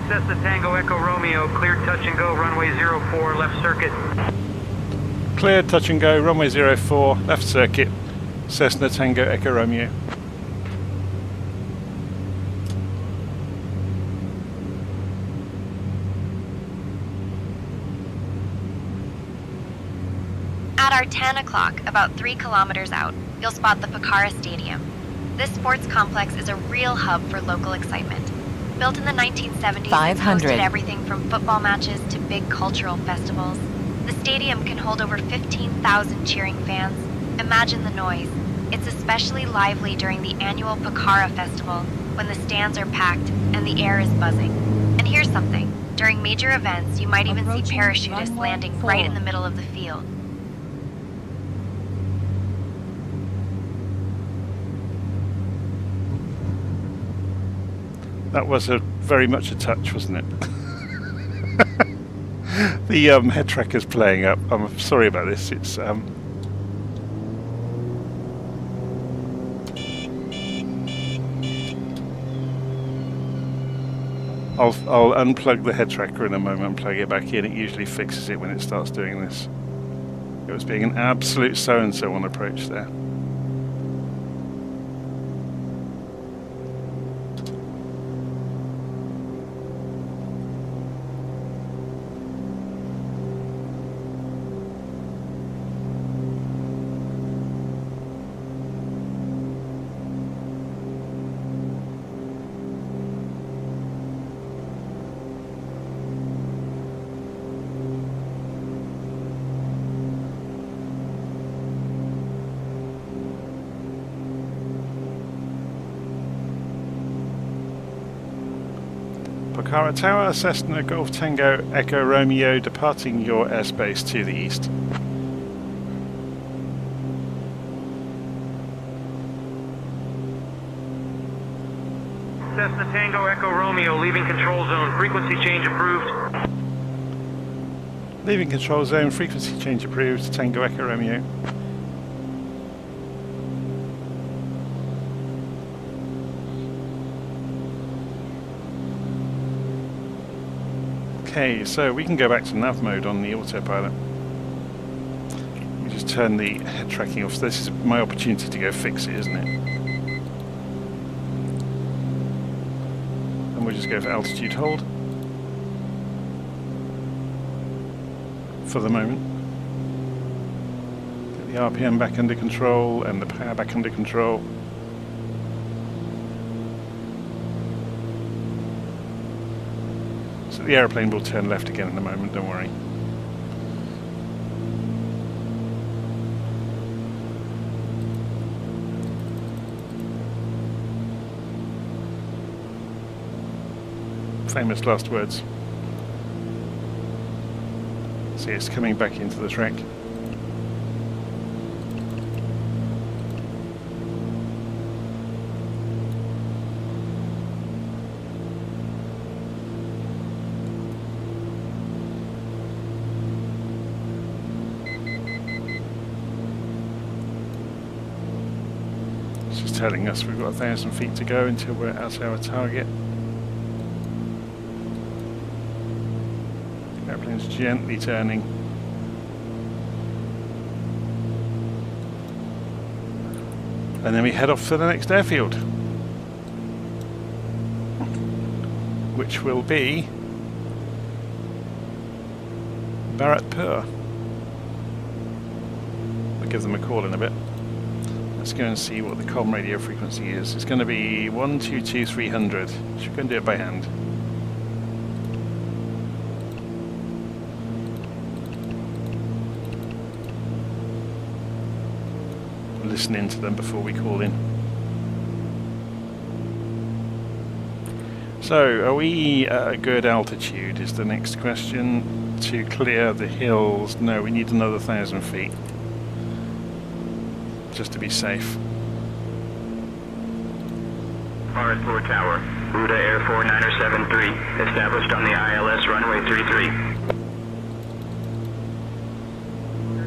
Cessna Tango Echo Romeo, cleared touch and go, runway 04, left circuit. Cleared touch and go, runway 04, left circuit, Cessna Tango Echo Romeo. At our 10 o'clock, about 3 kilometers out, you'll spot the Pokhara Stadium. This sports complex is a real hub for local excitement. Built in the 1970s, it's hosted everything from football matches to big cultural festivals. The stadium can hold over 15,000 cheering fans. Imagine the noise. It's especially lively during the annual Pokhara Festival, when the stands are packed and the air is buzzing. And here's something. During major events, you might even see parachutists landing right in the middle of the field. That was very much a touch, wasn't it? The head tracker's playing up. I'm sorry about this. It's I'll unplug the head tracker in a moment and plug it back in. It usually fixes it when it starts doing this. It was being an absolute so-and-so on approach there. Pokhara Tower, Cessna Golf Tango Echo Romeo, departing your airspace to the east. Cessna Tango Echo Romeo, leaving control zone, frequency change approved. Leaving control zone, frequency change approved, Tango Echo Romeo. Okay, so we can go back to nav mode on the autopilot. We just turn the head tracking off. So this is my opportunity to go fix it, isn't it? And we'll just go for altitude hold for the moment. Get the RPM back under control and the power back under control. The aeroplane will turn left again in a moment, don't worry. famous last words. See, it's coming back into the track. Telling us we've got 1,000 feet to go until we're at our target. Airplane's gently turning. And then we head off to the next airfield, which will be Bharatpur. I'll give them a call in a bit. Let's go and see what the comm radio frequency is. It's going to be 122-300. Should go and do it by hand. Listen in to them before we call in. So, are we at a good altitude is the next question. To clear the hills, no, we need another 1,000 feet. Just to be safe. Bharatpur Tower, Buddha Air 4973, established on the ILS runway 33.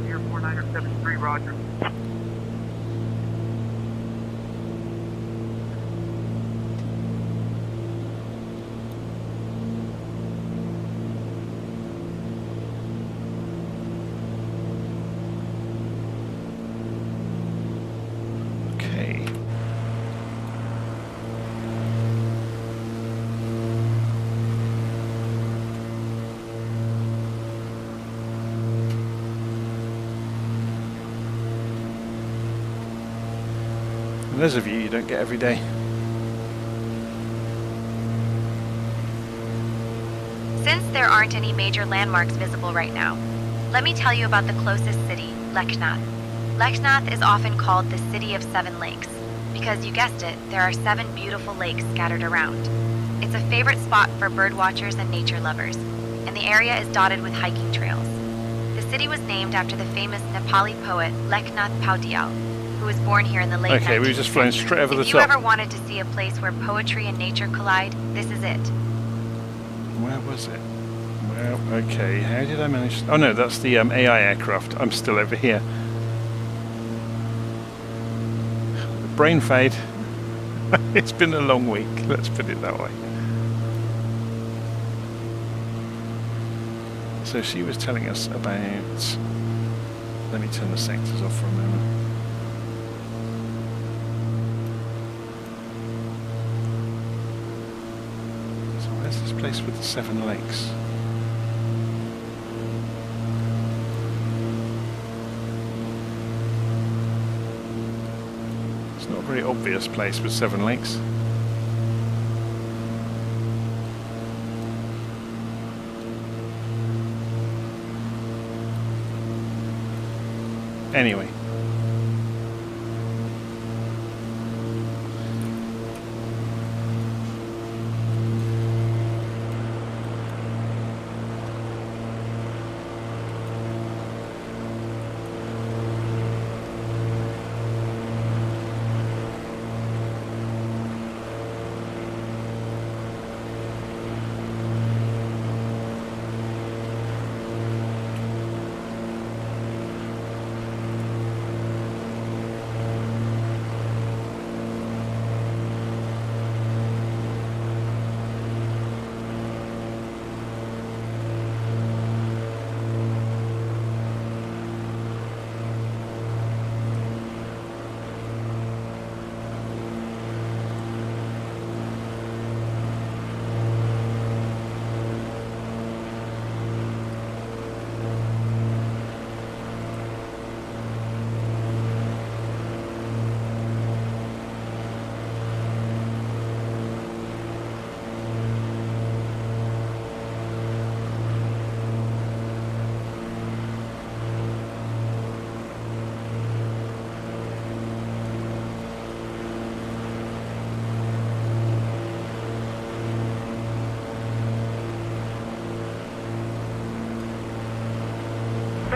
Air 4973, roger. And there's a view you don't get every day. Since there aren't any major landmarks visible right now, let me tell you about the closest city, Leknath. Leknath is often called the City of Seven Lakes, because you guessed it, there are 7 beautiful lakes scattered around. It's a favorite spot for birdwatchers and nature lovers, and the area is dotted with hiking trails. The city was named after the famous Nepali poet Leknath Paudyal, who was born here in the late 19th Okay, we've just flown straight over the If you top. ever wanted to see a place where poetry and nature collide, this is it. Where was it? Well, okay, how did I manage... Oh no, that's the AI aircraft. I'm still over here. Brain fade. It's been a long week, let's put it that way. So she was telling us about... Let me turn the sectors off for a moment. So where's this place with the 7 lakes? It's not a very obvious place with 7 lakes. Anyway.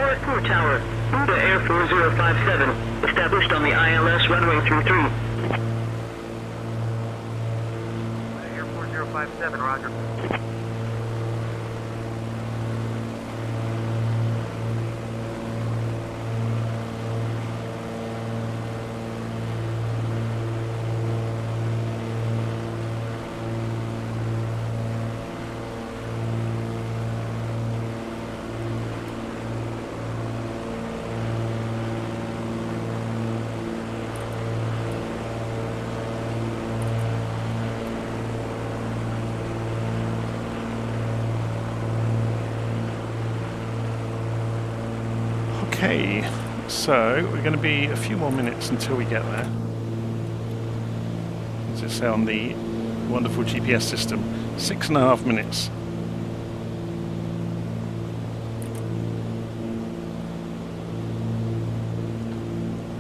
Bharatpur Tower, Buddha Air 4057, established on the ILS runway 33. Air 4057, roger. Okay, so we're going to be a few more minutes until we get there. As I say on the wonderful GPS system, 6.5 minutes.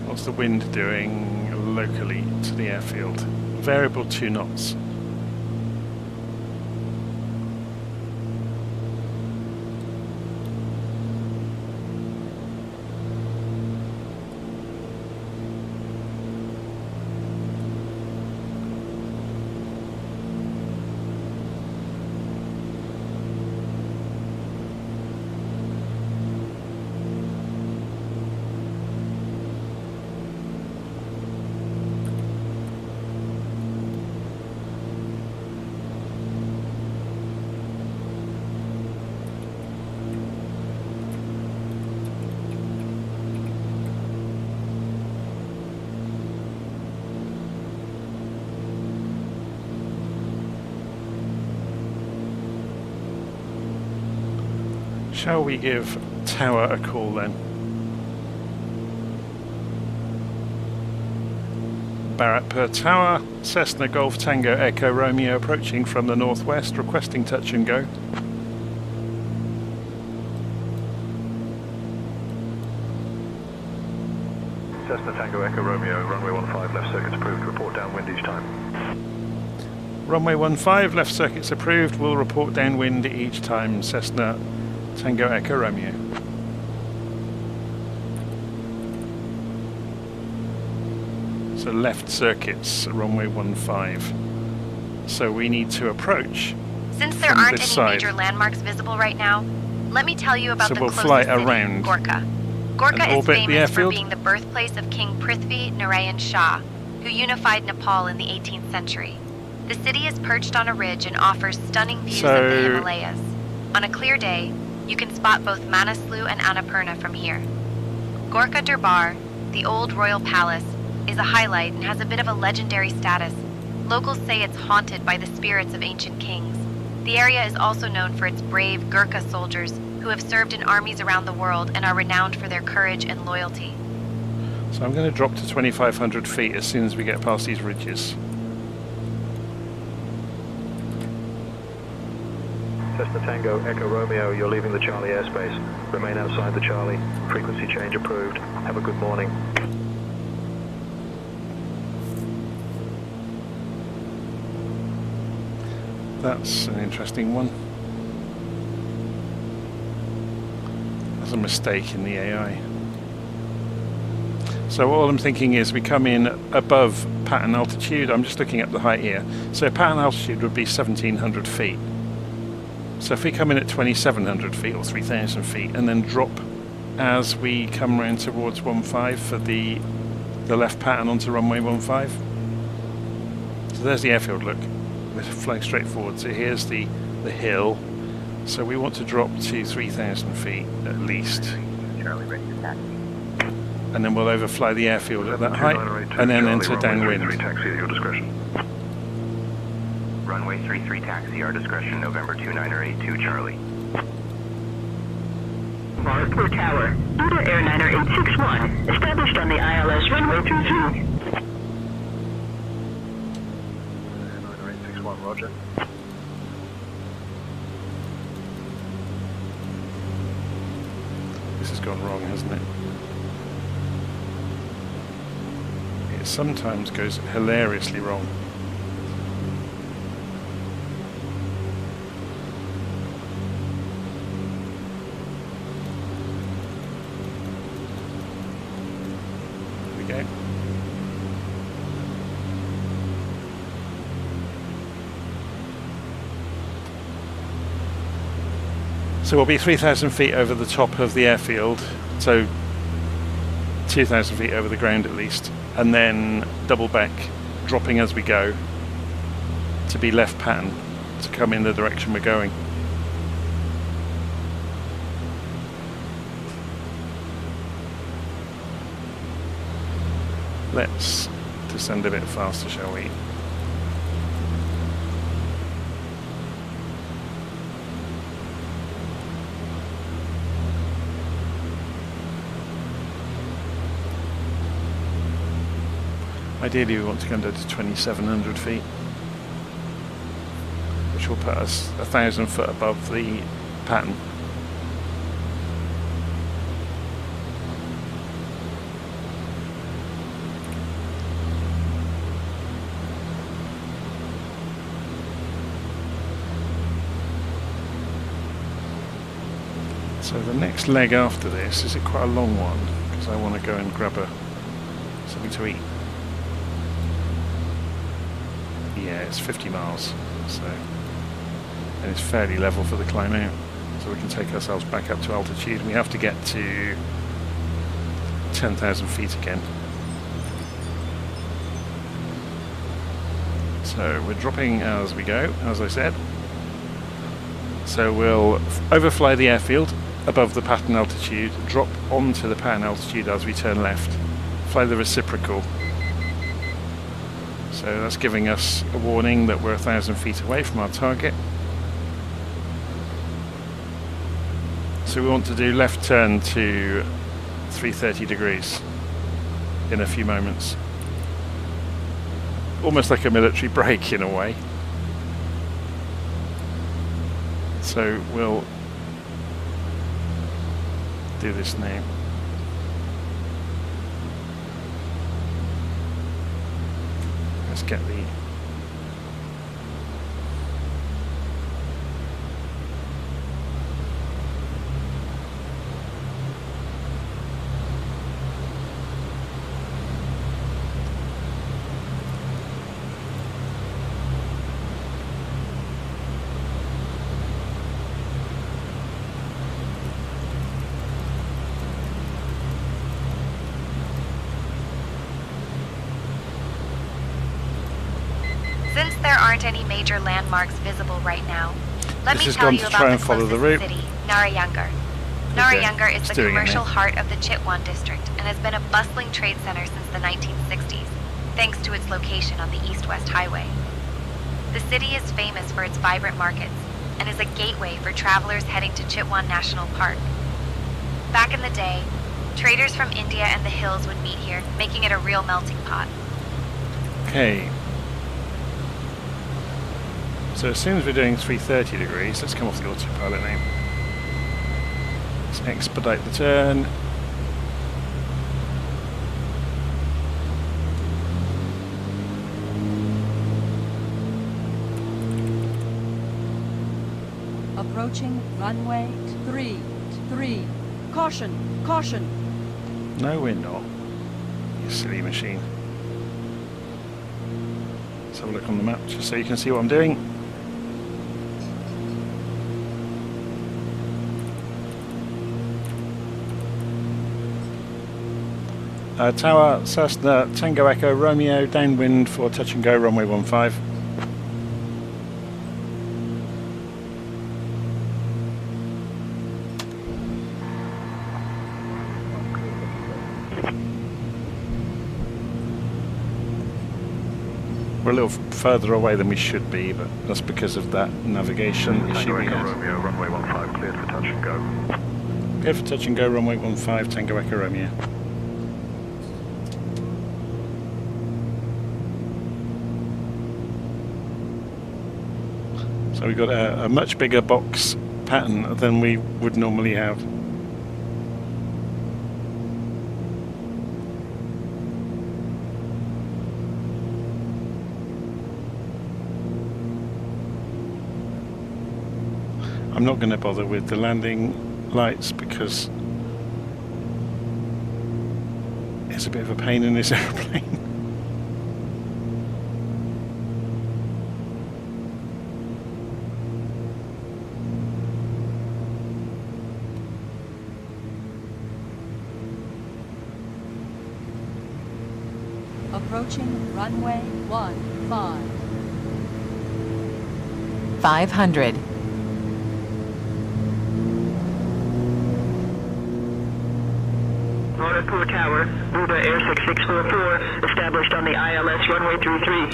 What's the wind doing locally to the airfield? Variable 2 knots. Shall we give Tower a call then? Bharatpur Tower, Cessna Golf Tango Echo Romeo approaching from the northwest, requesting touch and go. Cessna Tango Echo Romeo, runway 15, left circuits approved, report downwind each time. Runway 15, left circuits approved, will report downwind each time, Cessna Tango Echo Romeo. So left circuits, runway 15. So we need to approach. Since there from aren't this any side. major landmarks visible right now, let me tell you about So the we'll closest fly city, around Gorkha. Gorkha and is orbit the famous for airfield? being the birthplace of King Prithvi Narayan Shah, who unified Nepal in the 18th century. The city is perched on a ridge and offers stunning views of the Himalayas. On a clear day, you can spot both Manaslu and Annapurna from here. Gorkha Durbar, the old royal palace, is a highlight and has a bit of a legendary status. Locals say it's haunted by the spirits of ancient kings. The area is also known for its brave Gurkha soldiers who have served in armies around the world and are renowned for their courage and loyalty. So I'm going to drop to 2,500 feet as soon as we get past these ridges. Cessna Tango Echo Romeo, you're leaving the Charlie airspace. Remain outside the Charlie. Frequency change approved. Have a good morning. That's an interesting one. There's a mistake in the AI. So all I'm thinking is we come in above pattern altitude. I'm just looking at the height here. So pattern altitude would be 1,700 feet. So if we come in at 2,700 feet or 3,000 feet and then drop as we come round towards 15 for the left pattern onto runway 15. So there's the airfield, look. We're flying straight forward. So here's the hill. So we want to drop to 3,000 feet at least. And then we'll overfly the airfield at that height and then enter downwind. Taxi at your discretion. Runway 33 taxi, our discretion, November 2982, Charlie. Bharatpur Tower, Buddha Airliner 861, established on the ILS runway 33. 9861, roger. This has gone wrong, hasn't it? It sometimes goes hilariously wrong. So we'll be 3,000 feet over the top of the airfield, so 2,000 feet over the ground at least, and then double back, dropping as we go to be left pattern to come in the direction we're going. Let's descend a bit faster, shall we? Ideally we want to go down to 2,700 feet, which will put us 1,000 foot above the pattern. So the next leg after this, is it quite a long one? Because I want to go and grab something to eat. Yeah, it's 50 miles, so, and it's fairly level for the climb out, so we can take ourselves back up to altitude. We have to get to 10,000 feet again. So we're dropping as we go, as I said. So we'll overfly the airfield above the pattern altitude, drop onto the pattern altitude as we turn left, fly the reciprocal. So that's giving us a warning that we're 1,000 feet away from our target. So we want to do left turn to 330 degrees in a few moments. Almost like a military break in a way. So we'll do this now. Let's get the Since there aren't any major landmarks visible right now, let me tell you try about and the follow the closest route. city, Narayungar. Narayungar is the doing it commercial now. heart of the Chitwan district and has been a bustling trade center since the 1960s, thanks to its location on the east-west highway. The city is famous for its vibrant markets and is a gateway for travelers heading to Chitwan National Park. Back in the day, traders from India and the hills would meet here, making it a real melting pot. Okay. So as soon as we're doing 330 degrees, let's come off the autopilot now. Let's expedite the turn. Approaching runway 33. Caution, caution. No, we're not. You silly machine. Let's have a look on the map just so you can see what I'm doing. Tower, Cessna, Tango Echo, Romeo, downwind for touch and go, runway 15. We're a little further away than we should be, but that's because of that navigation issue we had. Romeo, runway 15, cleared for touch and go. Cleared for touch and go, runway 15, Tango Echo, Romeo. So we've got a much bigger box pattern than we would normally have. I'm not going to bother with the landing lights because it's a bit of a pain in this airplane. Approaching runway 15. 500. Bharatpur Tower, Buddha Air 6644, established on the ILS runway 33.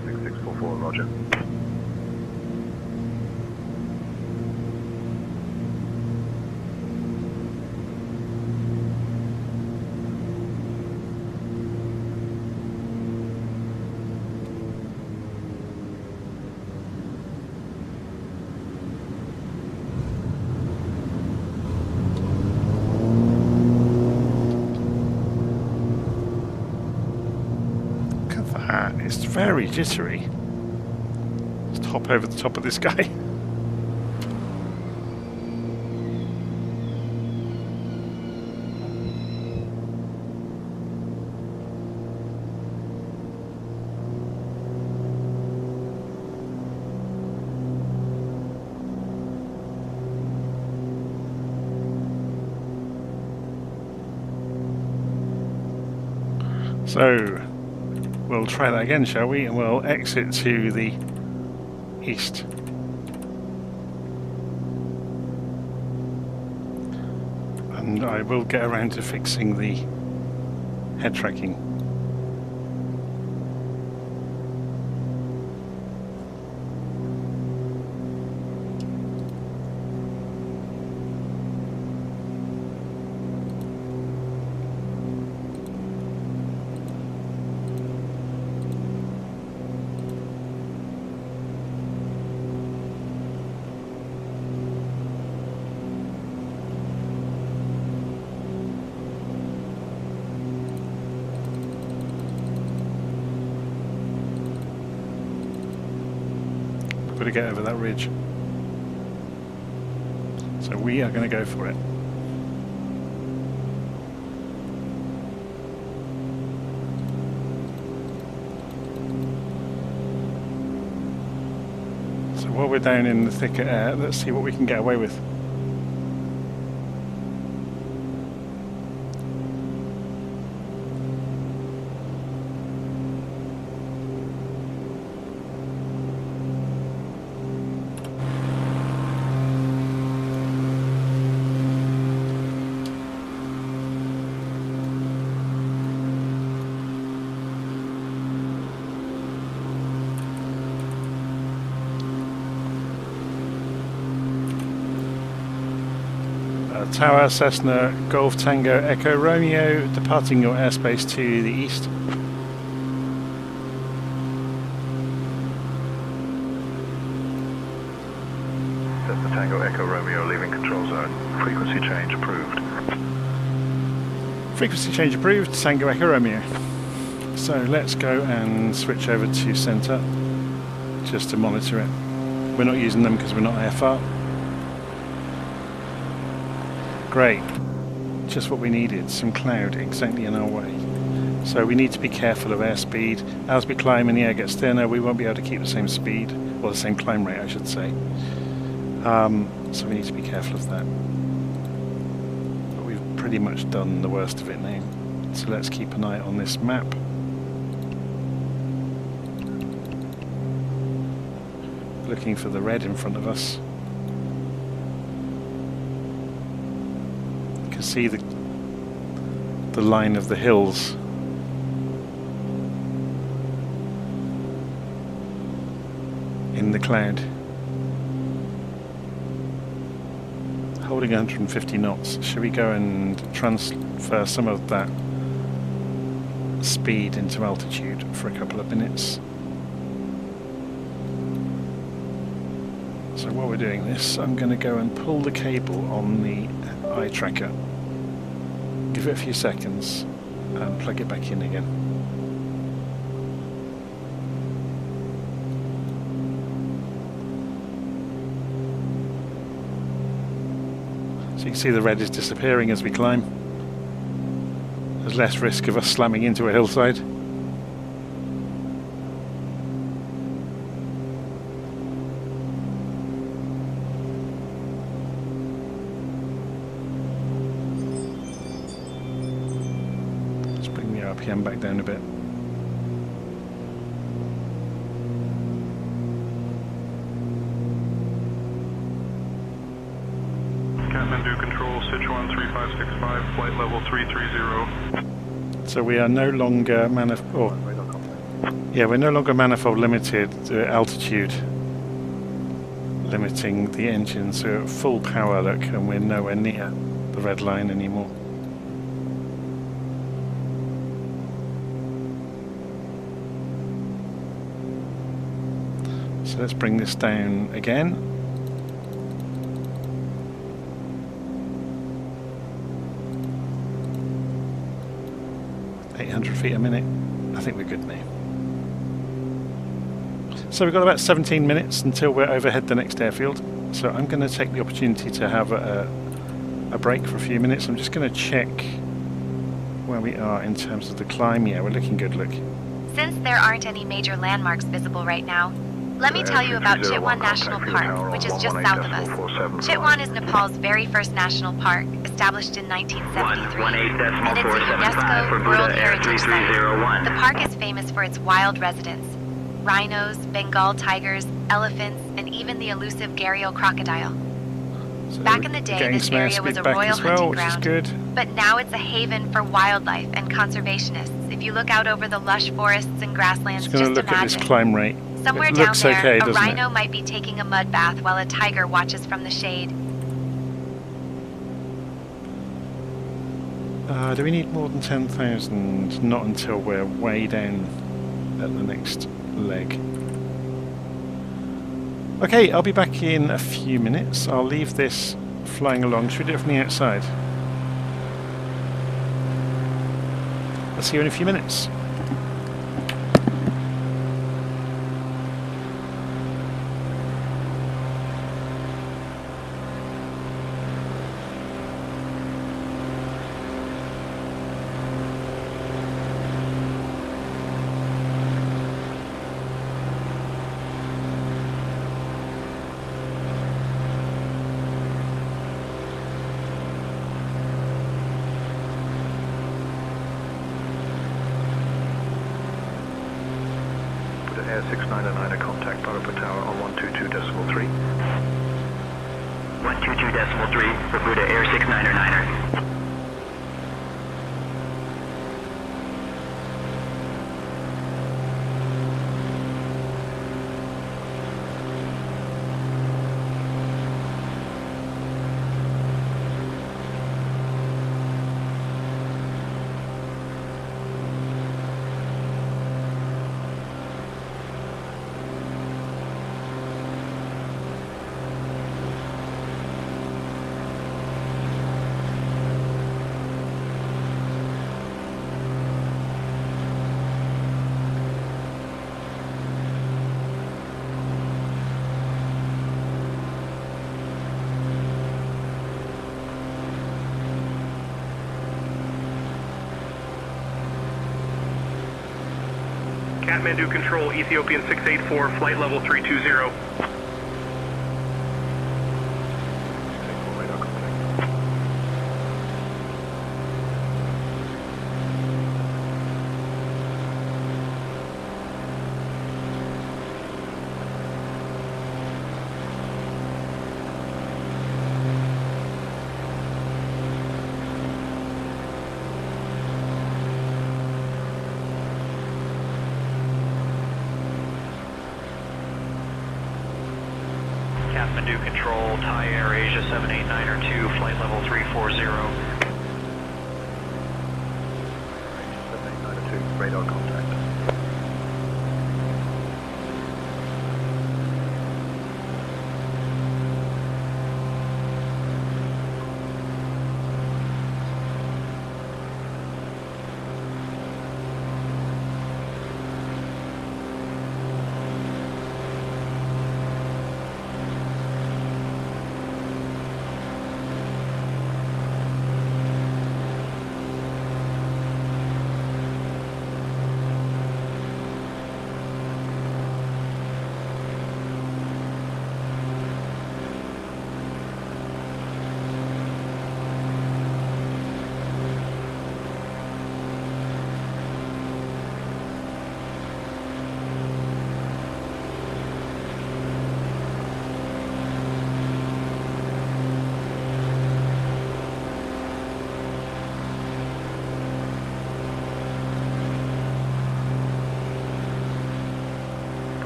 6644, roger. It's very jittery. Just hop over the top of this guy. So we'll try that again, shall we? And we'll exit to the east. And I will get around to fixing the head tracking. Got to get over that ridge. So we are going to go for it. So while we're down in the thicker air, let's see what we can get away with. Tower, Cessna, Golf Tango, Echo Romeo, departing your airspace to the east. Cessna Tango, Echo Romeo, leaving control zone. Frequency change approved. Frequency change approved, Tango, Echo Romeo. So let's go and switch over to centre, just to monitor it. We're not using them because we're not AFR. Great, just what we needed, some cloud exactly in our way. So we need to be careful of airspeed. As we climb and the air gets thinner, we won't be able to keep the same speed, or the same climb rate I should say. So we need to be careful of that. But we've pretty much done the worst of it now. So let's keep an eye on this map. Looking for the red in front of us. See the line of the hills. In the cloud. Holding 150 knots. Should we go and transfer some of that speed into altitude for a couple of minutes? So while we're doing this, I'm going to go and pull the cable on the Eye Tracker. Give it a few seconds and plug it back in again. So you can see the red is disappearing as we climb. There's less risk of us slamming into a hillside. RPM back down a bit. Kathmandu Control, Sichuan 3565, flight level 330. So we are no longer we're no longer manifold limited, altitude limiting the engine, so at full power, look, and we're nowhere near the red line anymore. So let's bring this down again. .800 feet a minute. I think we're good now. So we've got about 17 minutes until we're overhead the next airfield. So I'm going to take the opportunity to have a break for a few minutes. I'm just going to check where we are in terms of the climb. Yeah, we're looking good, look. Since there aren't any major landmarks visible right now, let me tell you about Chitwan National Park, which is just south of us. Chitwan is Nepal's very first national park, established in 1973, and it's a UNESCO World Heritage Site. The park is famous for its wild residents: rhinos, Bengal tigers, elephants, and even the elusive gharial crocodile. So Back in the day, this area was a royal hunting ground, but now it's a haven for wildlife and conservationists. If you look out over the lush forests and grasslands, just imagine. Look at this climb rate. Somewhere down there, a rhino might be taking a mud bath while a tiger watches from the shade. Do we need more than 10,000? Not until we're way down at the next leg. Okay, I'll be back in a few minutes. I'll leave this flying along. Should we do it from the outside? I'll see you in a few minutes. Air 699, contact Bharatpur Tower on 122.3. 122.3, Bermuda Air 699er. Kathmandu Control, Ethiopian 684, flight level 320. Kathmandu Control, Thai Air Asia 789er 2, flight level 340. Asia 789er 2, radar contact.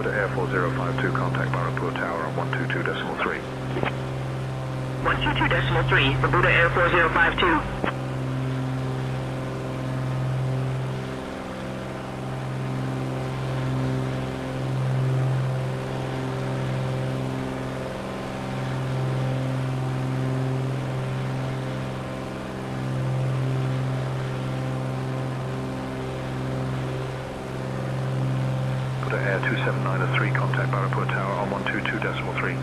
Buddha Air 4052, contact Bharatpur Tower on 122.3. 122.3 for Buddha Air 4052. Air 27903, contact Bharatpur Tower on 122.3.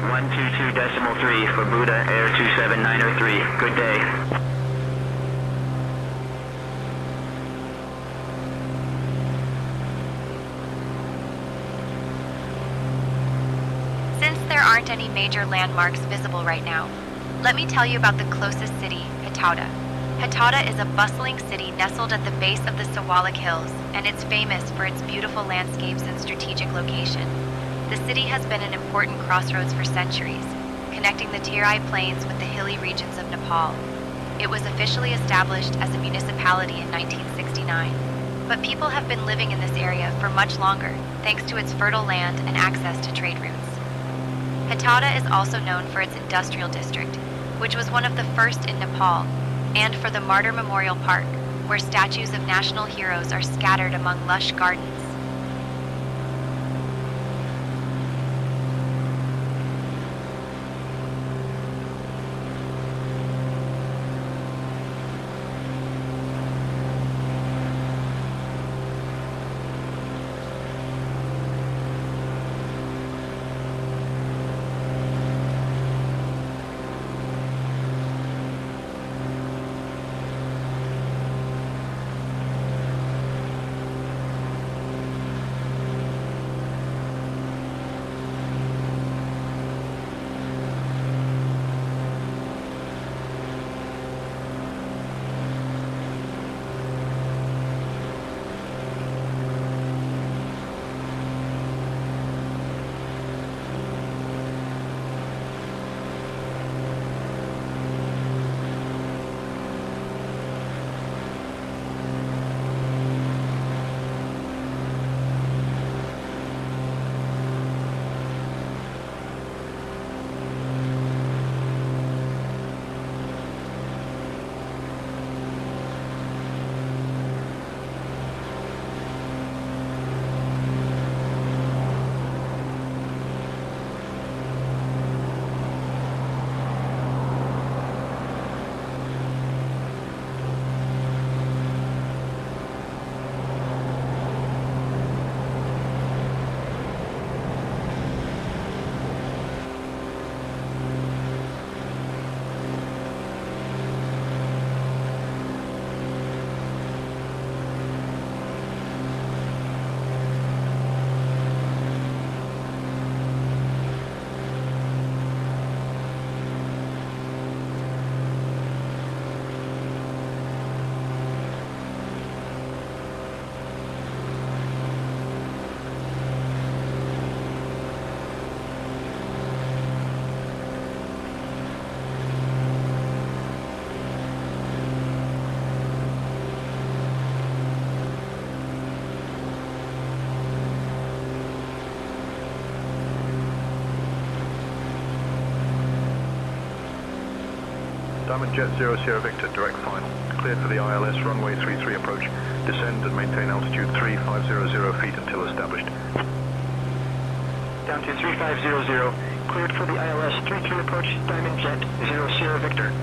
122.3 for Buddha Air 27903. Good day. Since there aren't any major landmarks visible right now, let me tell you about the closest city, Hatauda. Hatauda is a bustling city nestled at the base of the Sawalik Hills, and it's famous for its beautiful landscapes and strategic location. The city has been an important crossroads for centuries, connecting the Terai Plains with the hilly regions of Nepal. It was officially established as a municipality in 1969, but people have been living in this area for much longer, thanks to its fertile land and access to trade routes. Hatauda is also known for its industrial district, which was one of the first in Nepal, and for the Martyr Memorial Park, where statues of national heroes are scattered among lush gardens. Diamond Jet 00 Victor, direct final. Cleared for the ILS, runway 33 approach. Descend and maintain altitude 3500 feet until established. Down to 3500. Cleared for the ILS 33 approach, Diamond Jet 00 Victor.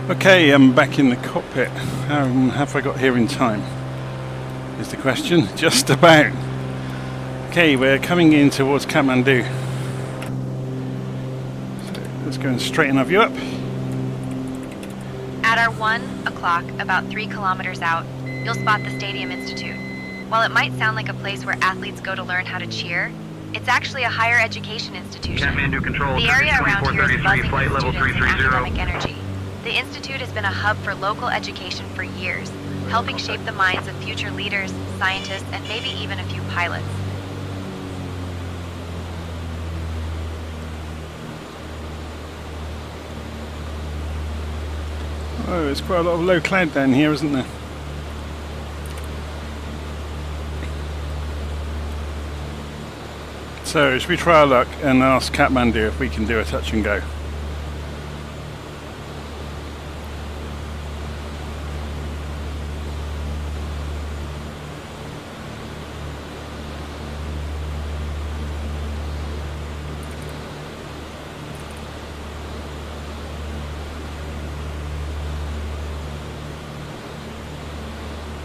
Okay, I'm back in the cockpit. How have I got here in time? Is the question. Just about. Okay, we're coming in towards Kathmandu. So let's go and straighten our view up. At our 1 o'clock, about 3 kilometers out, you'll spot the Stadium Institute. While it might sound like a place where athletes go to learn how to cheer, it's actually a higher education institution. Kathmandu Control, The area around here is 2433, buzzing flight with level students and 330. academic energy. The Institute has been a hub for local education for years, helping shape the minds of future leaders, scientists, and maybe even a few pilots. Oh, there's quite a lot of low cloud down here, isn't there? So, should we try our luck and ask Kathmandu if we can do a touch and go?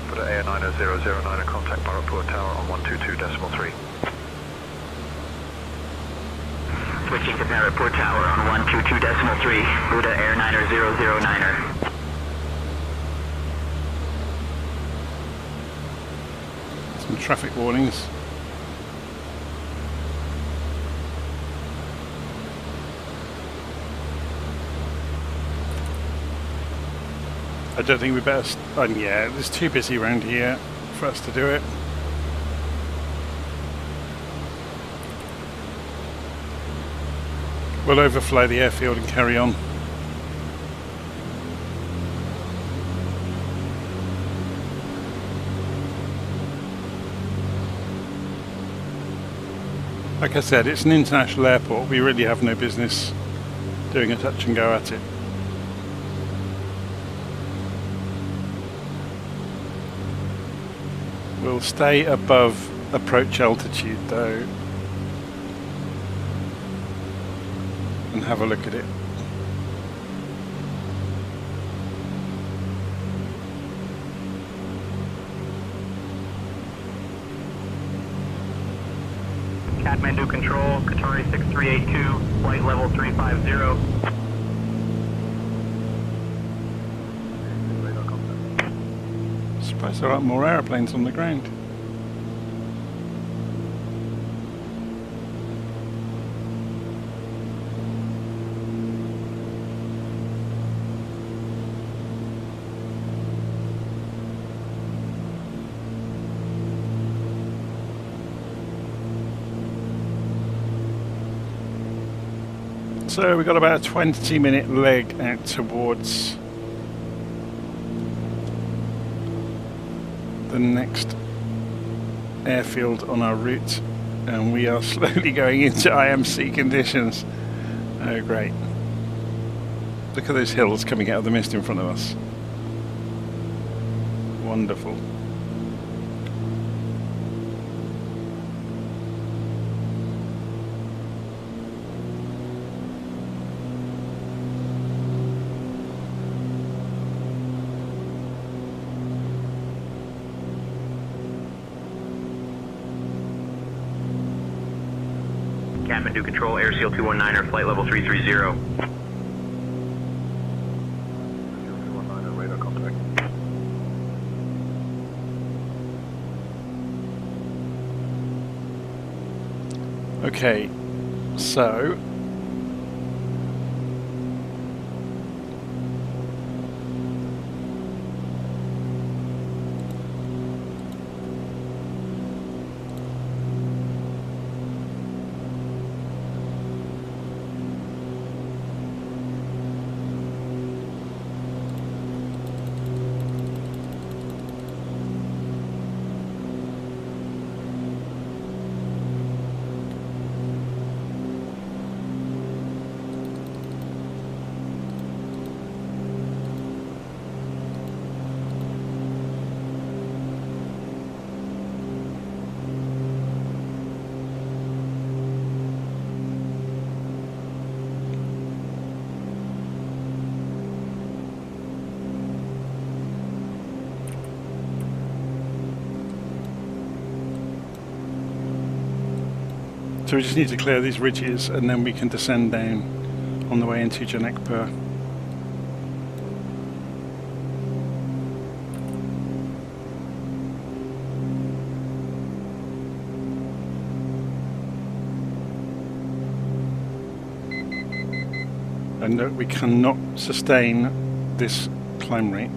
For the Air 90009, contact Bharatpur Tower on 122.3. Switching to Bharatpur Tower on 122.3, Buddha Air 90009er. Some traffic warnings. I don't think we better. Yeah, it's too busy around here for us to do it. We'll overfly the airfield and carry on. Like I said, it's an international airport. We really have no business doing a touch and go at it. We'll stay above approach altitude though and have a look at it. Kathmandu Control, Qatari 6382, flight level 350. Suppose there aren't more aeroplanes on the ground. So we've got about a 20-minute leg out towards the next airfield on our route, and we are slowly going into IMC conditions. Oh great. Look at those hills coming out of the mist in front of us. Wonderful. Kathmandu Control, Air Seal 219er, flight level 330. 219er, radar contact. Okay, so So we just need to clear these ridges and then we can descend down on the way into Janakpur. And we cannot sustain this climb rate.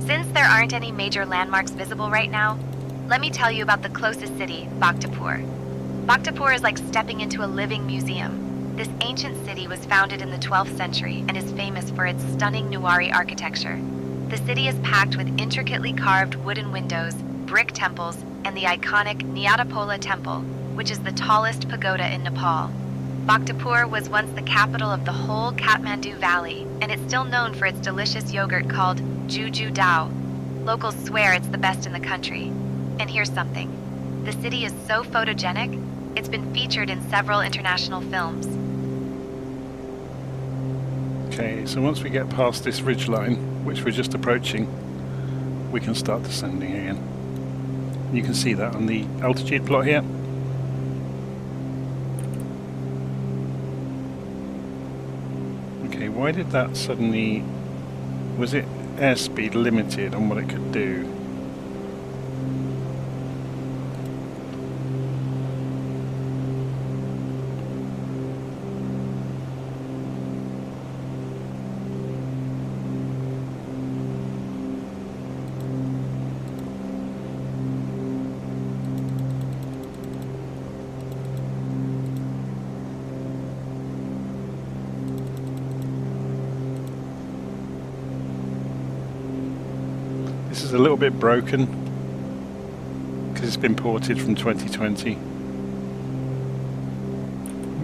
Since there aren't any major landmarks visible right now, let me tell you about the closest city, Bharatpur. Bharatpur is like stepping into a living museum. This ancient city was founded in the 12th century and is famous for its stunning Nuwari architecture. The city is packed with intricately carved wooden windows, brick temples, and the iconic Nyatapola Temple, which is the tallest pagoda in Nepal. Bharatpur was once the capital of the whole Kathmandu Valley, and it's still known for its delicious yogurt called Juju Dao. Locals swear it's the best in the country. And here's something. The city is so photogenic, it's been featured in several international films. Okay, so once we get past this ridge line, which we're just approaching, we can start descending again. You can see that on the altitude plot here. Okay, why did that suddenly... Was it airspeed limited on what it could do? This is a little bit broken because it's been ported from 2020. Let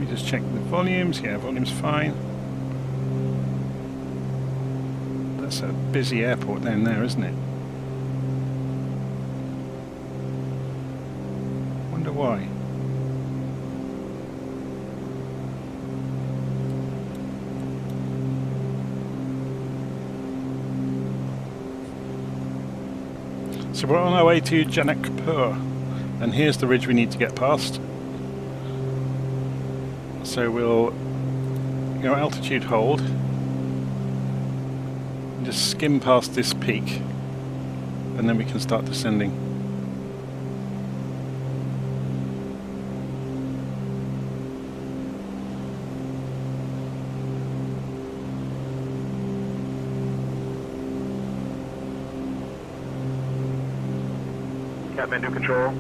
me just check the volumes. Yeah, volume's fine. That's a busy airport down there, isn't it? Wonder why. So we're on our way to Janakpur, and here's the ridge we need to get past. So we'll go altitude hold and just skim past this peak, and then we can start descending. Kathmandu Control,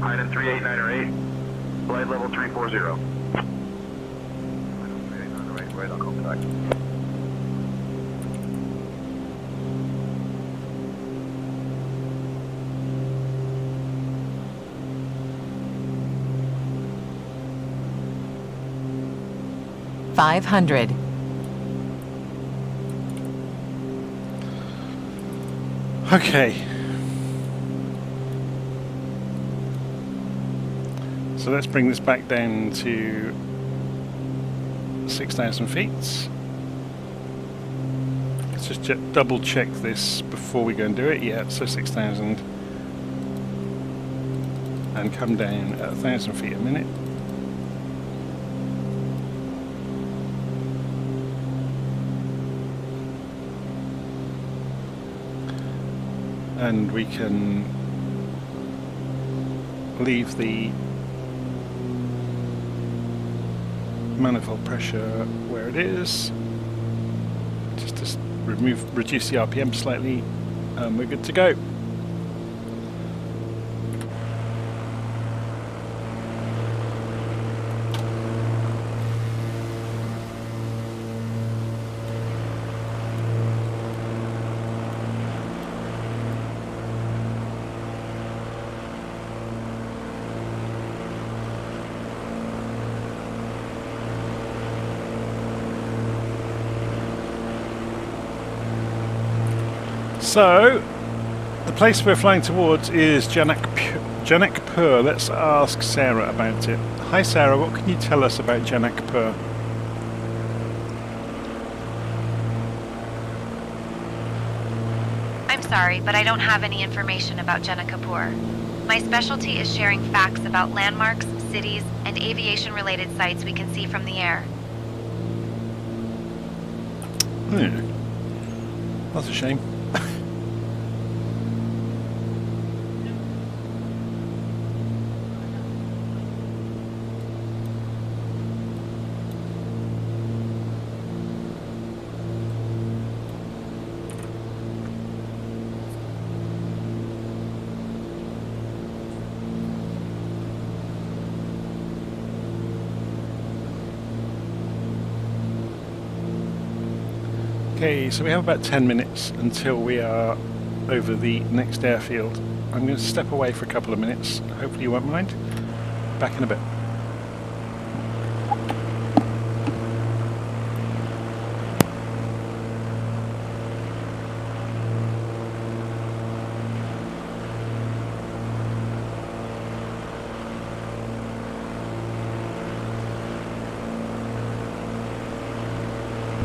height in 38908, flight level 340. 38908, radar contact. $500. Okay. So let's bring this back down to 6,000 feet. Let's just double check this before we go and do it. Yeah, so 6,000. And come down at 1,000 feet a minute. And we can leave the manifold pressure where it is, just to reduce the RPM slightly, and we're good to go. So, the place we're flying towards is Janakpur. Let's ask Sarah about it. Hi Sarah, what can you tell us about Janakpur? I'm sorry, but I don't have any information about Janakpur. My specialty is sharing facts about landmarks, cities, and aviation-related sites we can see from the air. That's a shame. Okay, so we have about 10 minutes until we are over the next airfield. I'm going to step away for a couple of minutes. Hopefully you won't mind. Back in a bit.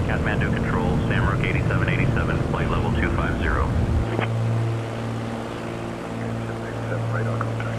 Kathmandu Control, Samrook 8787, flight level 250. 8787, radar contact.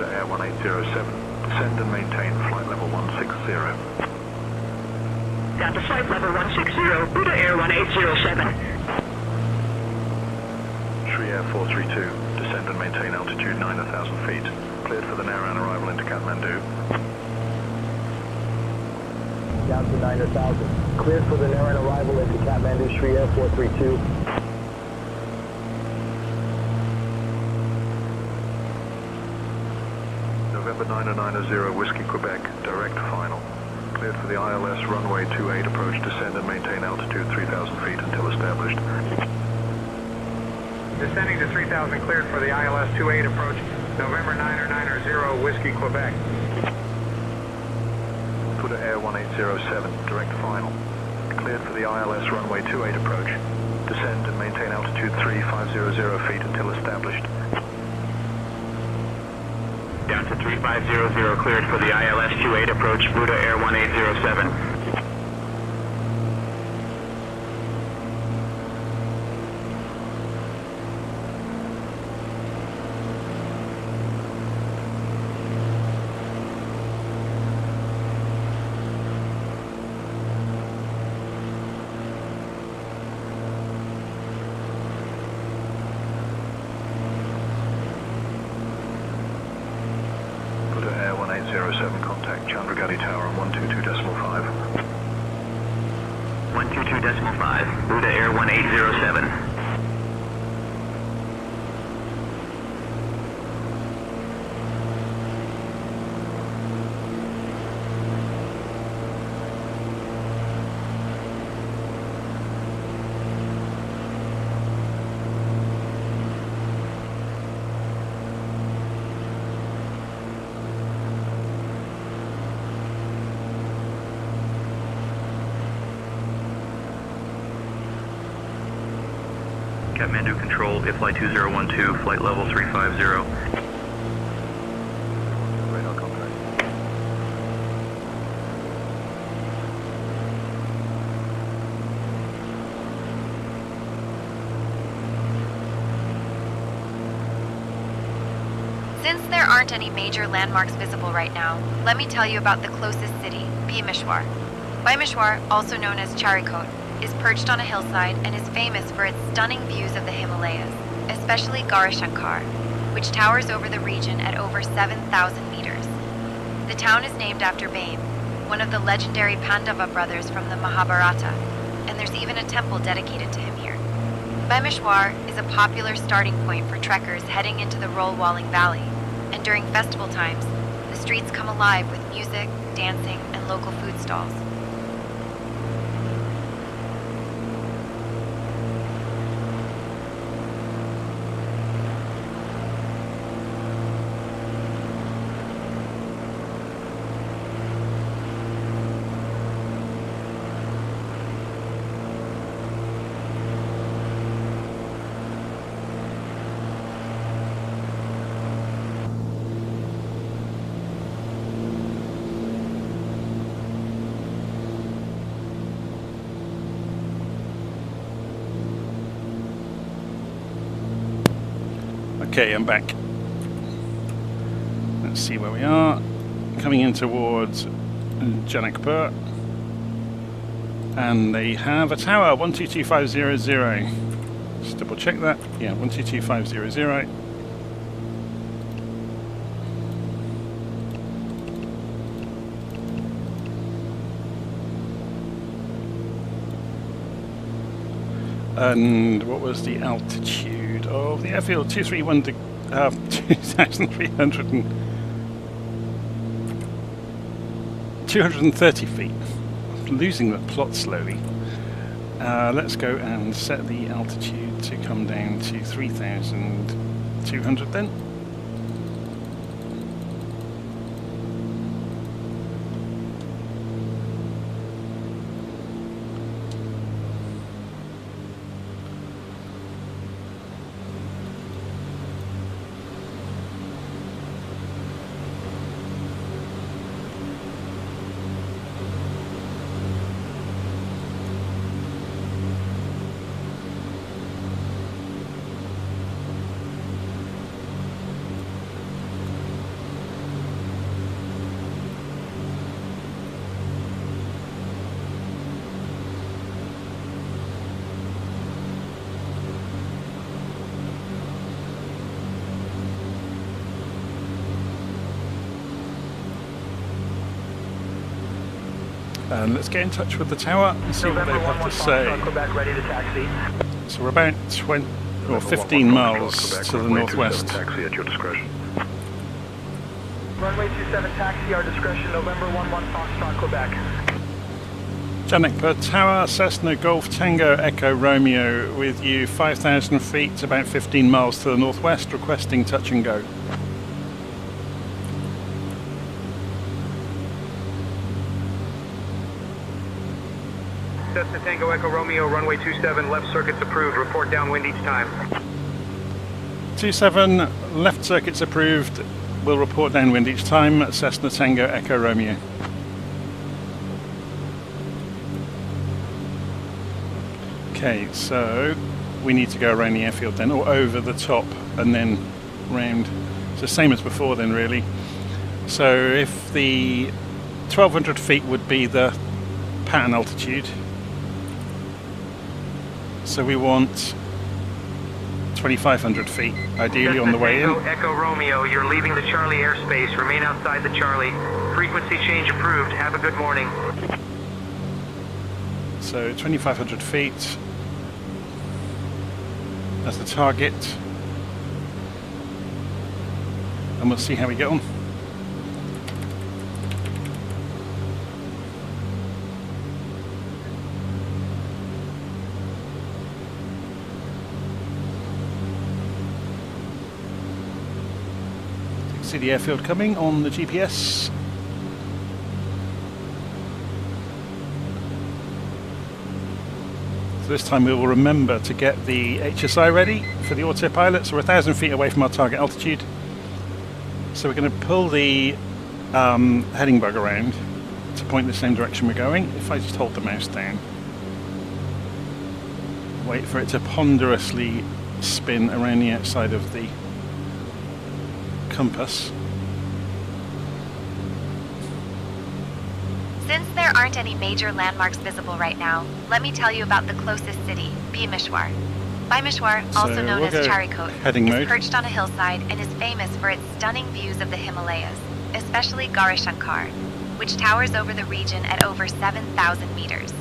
Air 1807, descend and maintain flight level 160. Down to flight level 160, Buddha Air 1807. Sri Air 432, descend and maintain altitude 9,000 feet. Cleared for the Narayan arrival into Kathmandu. Down to 9,000. Cleared for the Narayan arrival into Kathmandu, Sri Air 432. November 990 Whiskey Quebec, direct final. Cleared for the ILS runway 28 approach, descend and maintain altitude 3,000 feet until established. Descending to 3,000, cleared for the ILS 28 approach, November 990 Whiskey Quebec. Buddha Air 1807, direct final. Cleared for the ILS runway 28 approach, descend and maintain altitude 3500 feet until established. Down to 3500, cleared for the ILS 28 approach, Buddha Air 1807. Air 1807, contact Chandragati Tower on 122.5. 122.5, Buddha Air 1807. Kathmandu Control, IFLY 2012, flight level 350. Radar contact. Since there aren't any major landmarks visible right now, let me tell you about the closest city, Bhimeshwar. Bhimeshwar, also known as Charikot, is perched on a hillside and is famous for its stunning views of the Himalayas, especially Gaurashankar, which towers over the region at over 7,000 meters. The town is named after Bhim, one of the legendary Pandava brothers from the Mahabharata, and there's even a temple dedicated to him here. Bhimeshwar is a popular starting point for trekkers heading into the Roll-Walling Valley, and during festival times, the streets come alive with music, dancing, and local food stalls. Okay, I'm back. Let's see where we are. Coming in towards Janakpur. And they have a tower, 122500. Just double check that. Yeah, 122500. And what was the altitude of the airfield? 230 feet. I'm losing the plot slowly. Let's go and set the altitude to come down to 3,200 then. And let's get in touch with the tower and see what they have to say. Ready to taxi. So we're about 20 or 15 miles to the northwest. Taxi at your discretion. Runway 27 taxi, our discretion, November 11 Foxtrot, Quebec. Janakpur Tower, Cessna Golf Tango Echo Romeo with you 5,000 feet, about 15 miles to the northwest, requesting touch and go. Cessna Tango Echo Romeo, runway 27, left circuits approved. Report downwind each time. 27, left circuits approved. We'll report downwind each time. Cessna Tango Echo Romeo. Okay, so we need to go around the airfield then, or over the top and then round. It's the same as before then, really. So if the 1,200 feet would be the pattern altitude, so we want 2,500 feet, ideally on the way in. Echo Romeo, you're leaving the Charlie airspace. Remain outside the Charlie. Frequency change approved. Have a good morning. So 2,500 feet as the target, and we'll see how we get on. See the airfield coming on the GPS. So this time we will remember to get the HSI ready for the autopilot. So we're 1,000 feet away from our target altitude. So we're going to pull the heading bug around to point the same direction we're going. If I just hold the mouse down, wait for it to ponderously spin around the outside of the compass. Since there aren't any major landmarks visible right now, let me tell you about the closest city, Bhimeshwar. Bhimeshwar, also So known we'll as go Charikot, heading is mode. perched on a hillside and is famous for its stunning views of the Himalayas, especially Gauri-Shankar, which towers over the region at over 7,000 meters.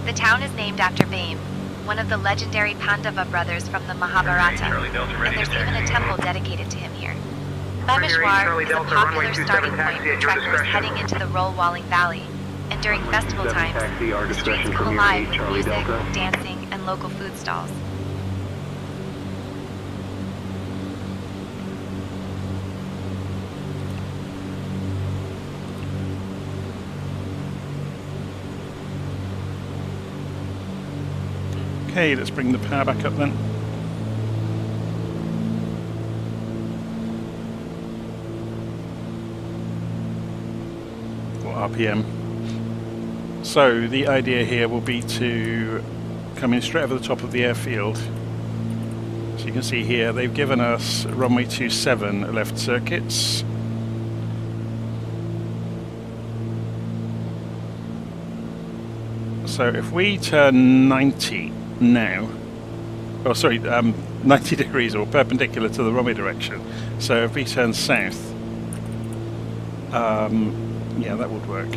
The town is named after Bhim, one of the legendary Pandava brothers from the Mahabharata, and there's even a temple dedicated to him here. Bhimeshwar is a popular starting point for trekkers heading into the Roll-Walling Valley, and during festival times, the streets come alive with music, dancing, and local food stalls. Okay, let's bring the power back up then. Or RPM. So the idea here will be to come in straight over the top of the airfield. So you can see here they've given us runway 27 left circuits. So if we turn 90 now, oh sorry, 90 degrees or perpendicular to the runway direction. So if we turn south, yeah, that would work.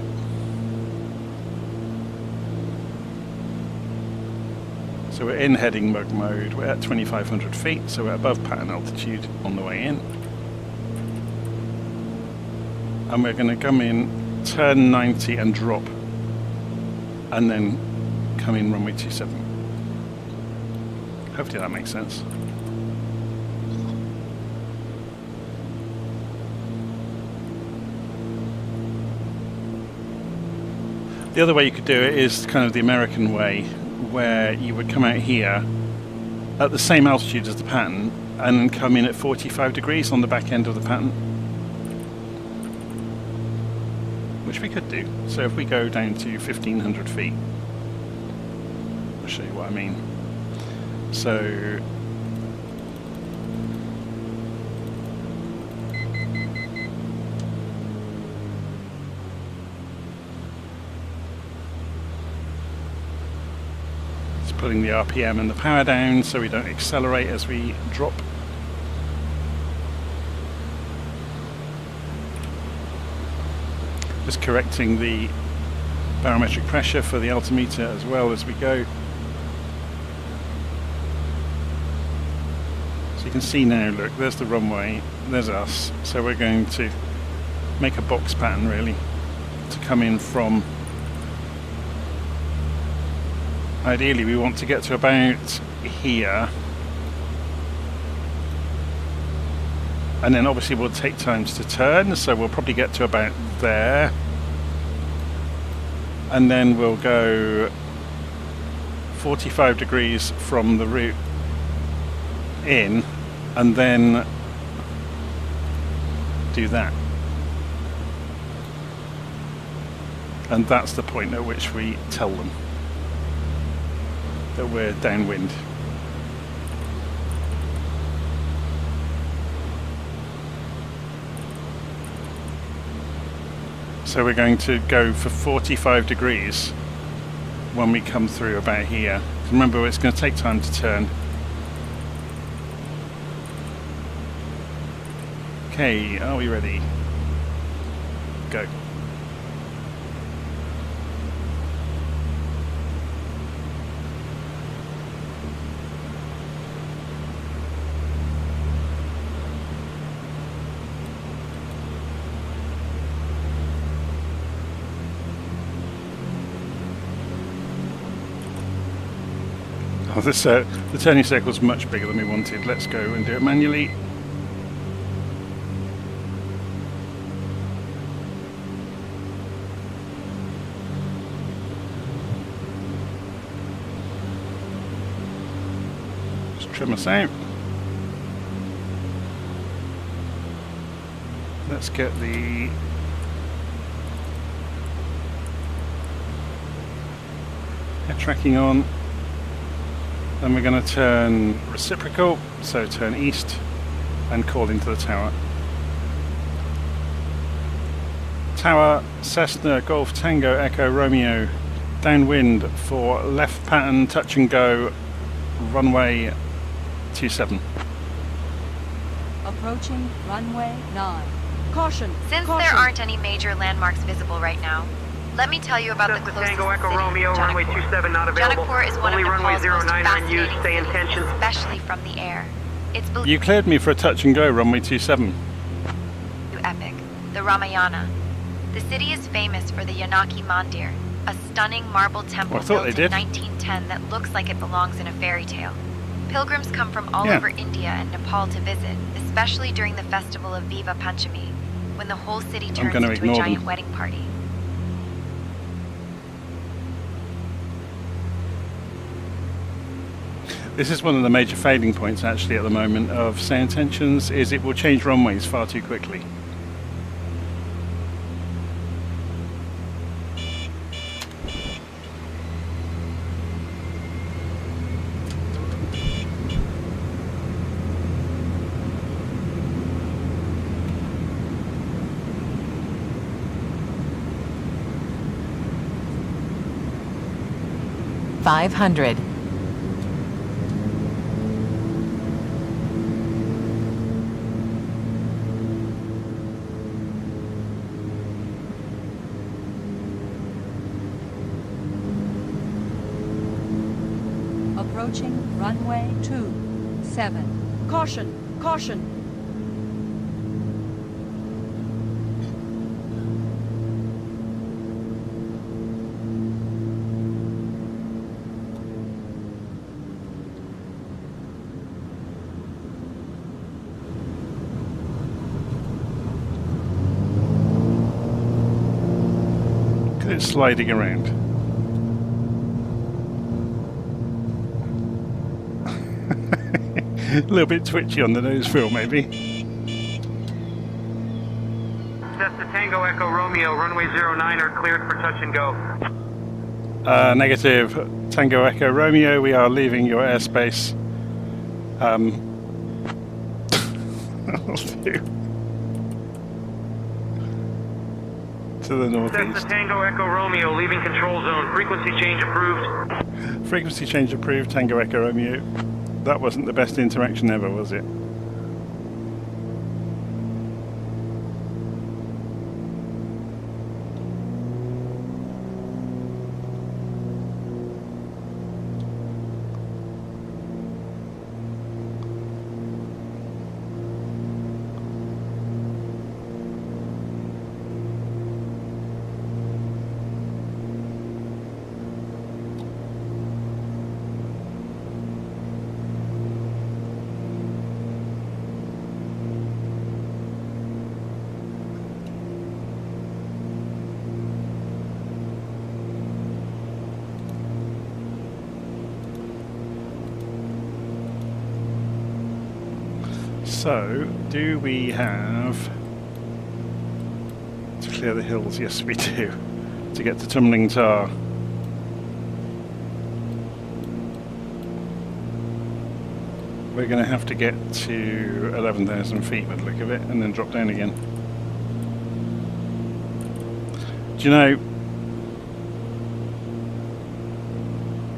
So we're in heading mug mode, we're at 2,500 feet, so we're above pattern altitude on the way in. And we're going to come in, turn 90 and drop, and then come in runway 27. Hopefully that makes sense. The other way you could do it is kind of the American way, where you would come out here at the same altitude as the pattern and come in at 45 degrees on the back end of the pattern, which we could do. So if we go down to 1,500 feet, I'll show you what I mean. So putting the RPM and the power down so we don't accelerate as we drop. Just correcting the barometric pressure for the altimeter as well as we go. So you can see now, look, there's the runway, there's us. So we're going to make a box pattern really to come in from. Ideally we want to get to about here, and then obviously we'll take times to turn, so we'll probably get to about there, and then we'll go 45 degrees from the route in, and then do that. And that's the point at which we tell them that we're downwind. So we're going to go for 45 degrees when we come through about here. Remember, it's going to take time to turn. Okay, are we ready? Go. Oh, this, the turning circle is much bigger than we wanted. Let's go and do it manually. Just trim us out. Let's get the air tracking on. Then we're going to turn reciprocal, so turn east and call into the tower. Tower, Cessna, Golf Tango, Echo Romeo, downwind for left pattern, touch and go, runway 27. Approaching runway 9. Caution! Since caution. there aren't any major landmarks visible right now, let me tell you about the Cessna closest Tango Echo city, Romeo, runway Janakpur. 27 not available. Janakpur is one Only of runway Nepal's most 09 on use. fascinating Stay in cities, tension. especially from the air. It's believed You cleared me for a touch and go, runway 27. epic, the Ramayana. The city is famous for the Janaki Mandir, a stunning marble temple Well, I thought built they in did. 1910 that looks like it belongs in a fairy tale. Pilgrims come from all Yeah. over India and Nepal to visit, especially during the festival of Viva Panchami, when the whole city turns gonna into a ignore giant them. wedding party. This is one of the major failing points actually at the moment of say intentions, is it will change runways far too quickly. $500. Approaching runway 27. Caution! Caution! Look at it sliding around. A little bit twitchy on the nose feel, maybe. Cessna Tango Echo Romeo, runway 09 are cleared for touch and go. Negative. Tango Echo Romeo, we are leaving your airspace. That'll do. To the northeast. Cessna Tango Echo Romeo, leaving control zone. Frequency change approved. Frequency change approved, Tango Echo Romeo. That wasn't the best interaction ever, was it? So, do we have to clear the hills? Yes, we do. To get to Tumbling Tar. We're going to have to get to 11,000 feet with the look of it, and then drop down again. Do you know,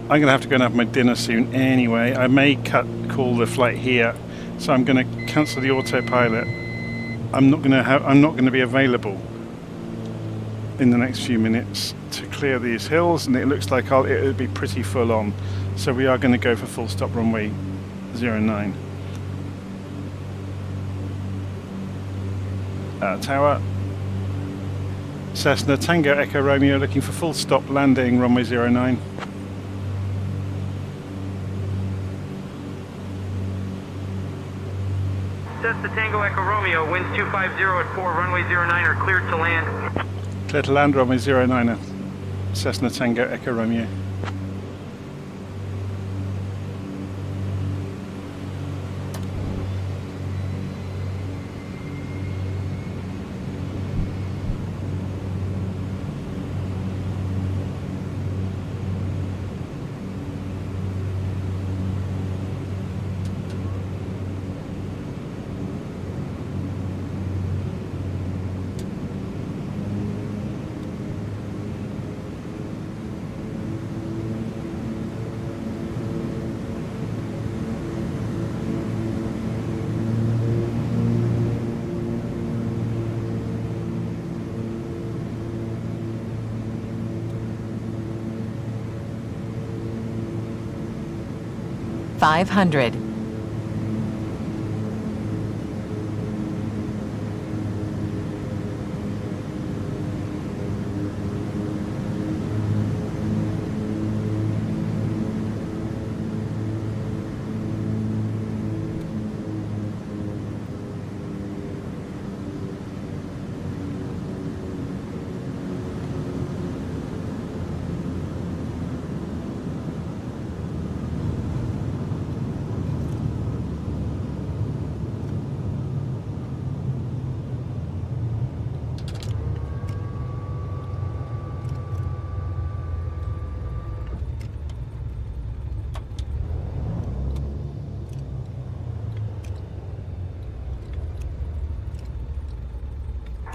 I'm going to have to go and have my dinner soon anyway. I may call the flight here, so I'm going to cancel the autopilot. I'm not going to be available in the next few minutes to clear these hills, and it looks like it'll be pretty full on. So we are going to go for full stop runway 09. Tower, Cessna Tango Echo Romeo, looking for full stop landing runway 09. Cessna Tango Echo Romeo, winds 250 at 4, runway 09 are cleared to land. Clear to land runway 09, Cessna Tango Echo Romeo. 500.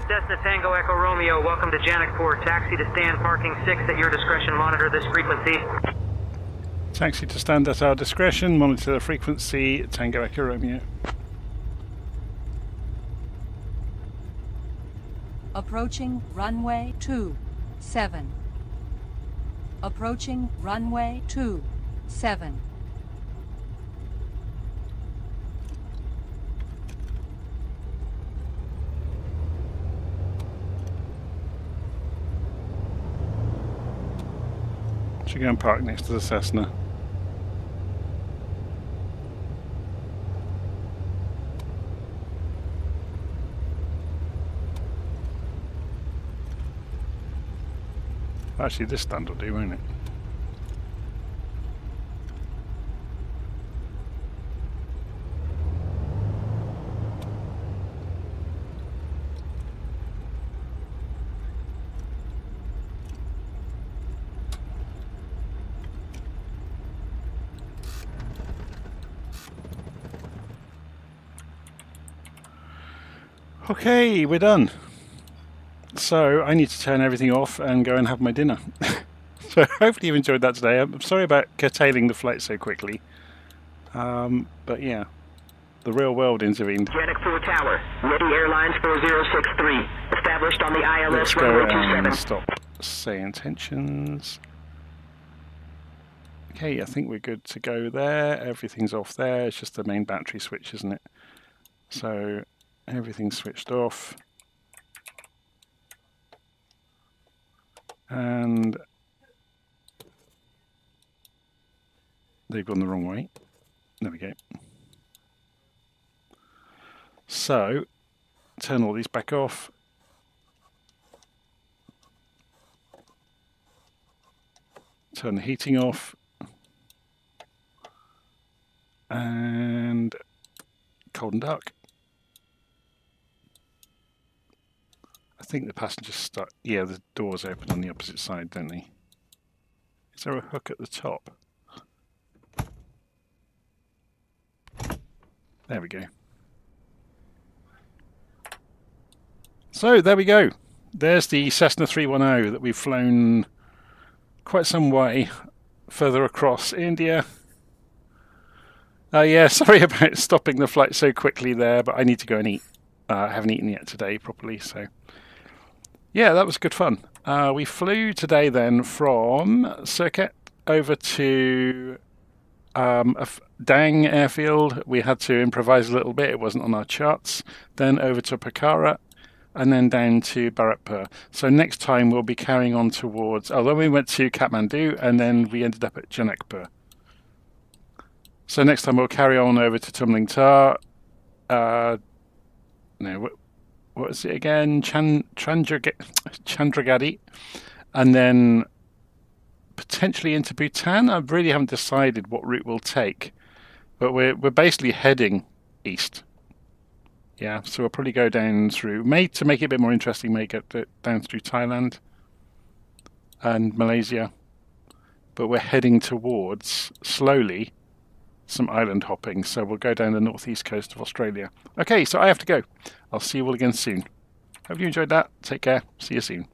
Cessna Tango Echo Romeo, welcome to Janakpur. Taxi to stand parking 6 at your discretion. Monitor this frequency. Taxi to stand at our discretion. Monitor the frequency. Tango Echo Romeo. Approaching runway 27. Approaching runway 27. Should go and park next to the Cessna. Actually, this stand will do, won't it? Okay, we're done. So I need to turn everything off and go and have my dinner. So hopefully you've enjoyed that today. I'm sorry about curtailing the flight so quickly. But yeah, the real world intervened. Janakpur Tower, ready Airlines 4063, established on the ILS Let's go runway and 27. stop. Say intentions. Okay, I think we're good to go there. Everything's off there. It's just the main battery switch, isn't it? So everything's switched off. And they've gone the wrong way. There we go. So turn all these back off. Turn the heating off. And cold and dark. I think the passengers start. Yeah, the doors open on the opposite side, don't they? Is there a hook at the top? There we go. So there we go. There's the Cessna 310 that we've flown quite some way further across India. Yeah, sorry about stopping the flight so quickly there, but I need to go and eat. I haven't eaten yet today properly, so yeah, that was good fun. We flew today then from Surkhet over to Dang airfield. We had to improvise a little bit, it wasn't on our charts. Then over to Pokhara, and then down to Bharatpur. So next time we'll be carrying on towards, then we went to Kathmandu, and then we ended up at Janakpur. So next time we'll carry on over to Tumlingtar. No, what was it again? Chandragadi, and then potentially into Bhutan. I really haven't decided what route we'll take, but we're basically heading east. Yeah, so we'll probably go down through, to make it a bit more interesting, may get down through Thailand and Malaysia, but we're heading towards, slowly, some island hopping, so we'll go down the northeast coast of Australia. Okay, so I have to go. I'll see you all again soon. Hope you enjoyed that. Take care. See you soon.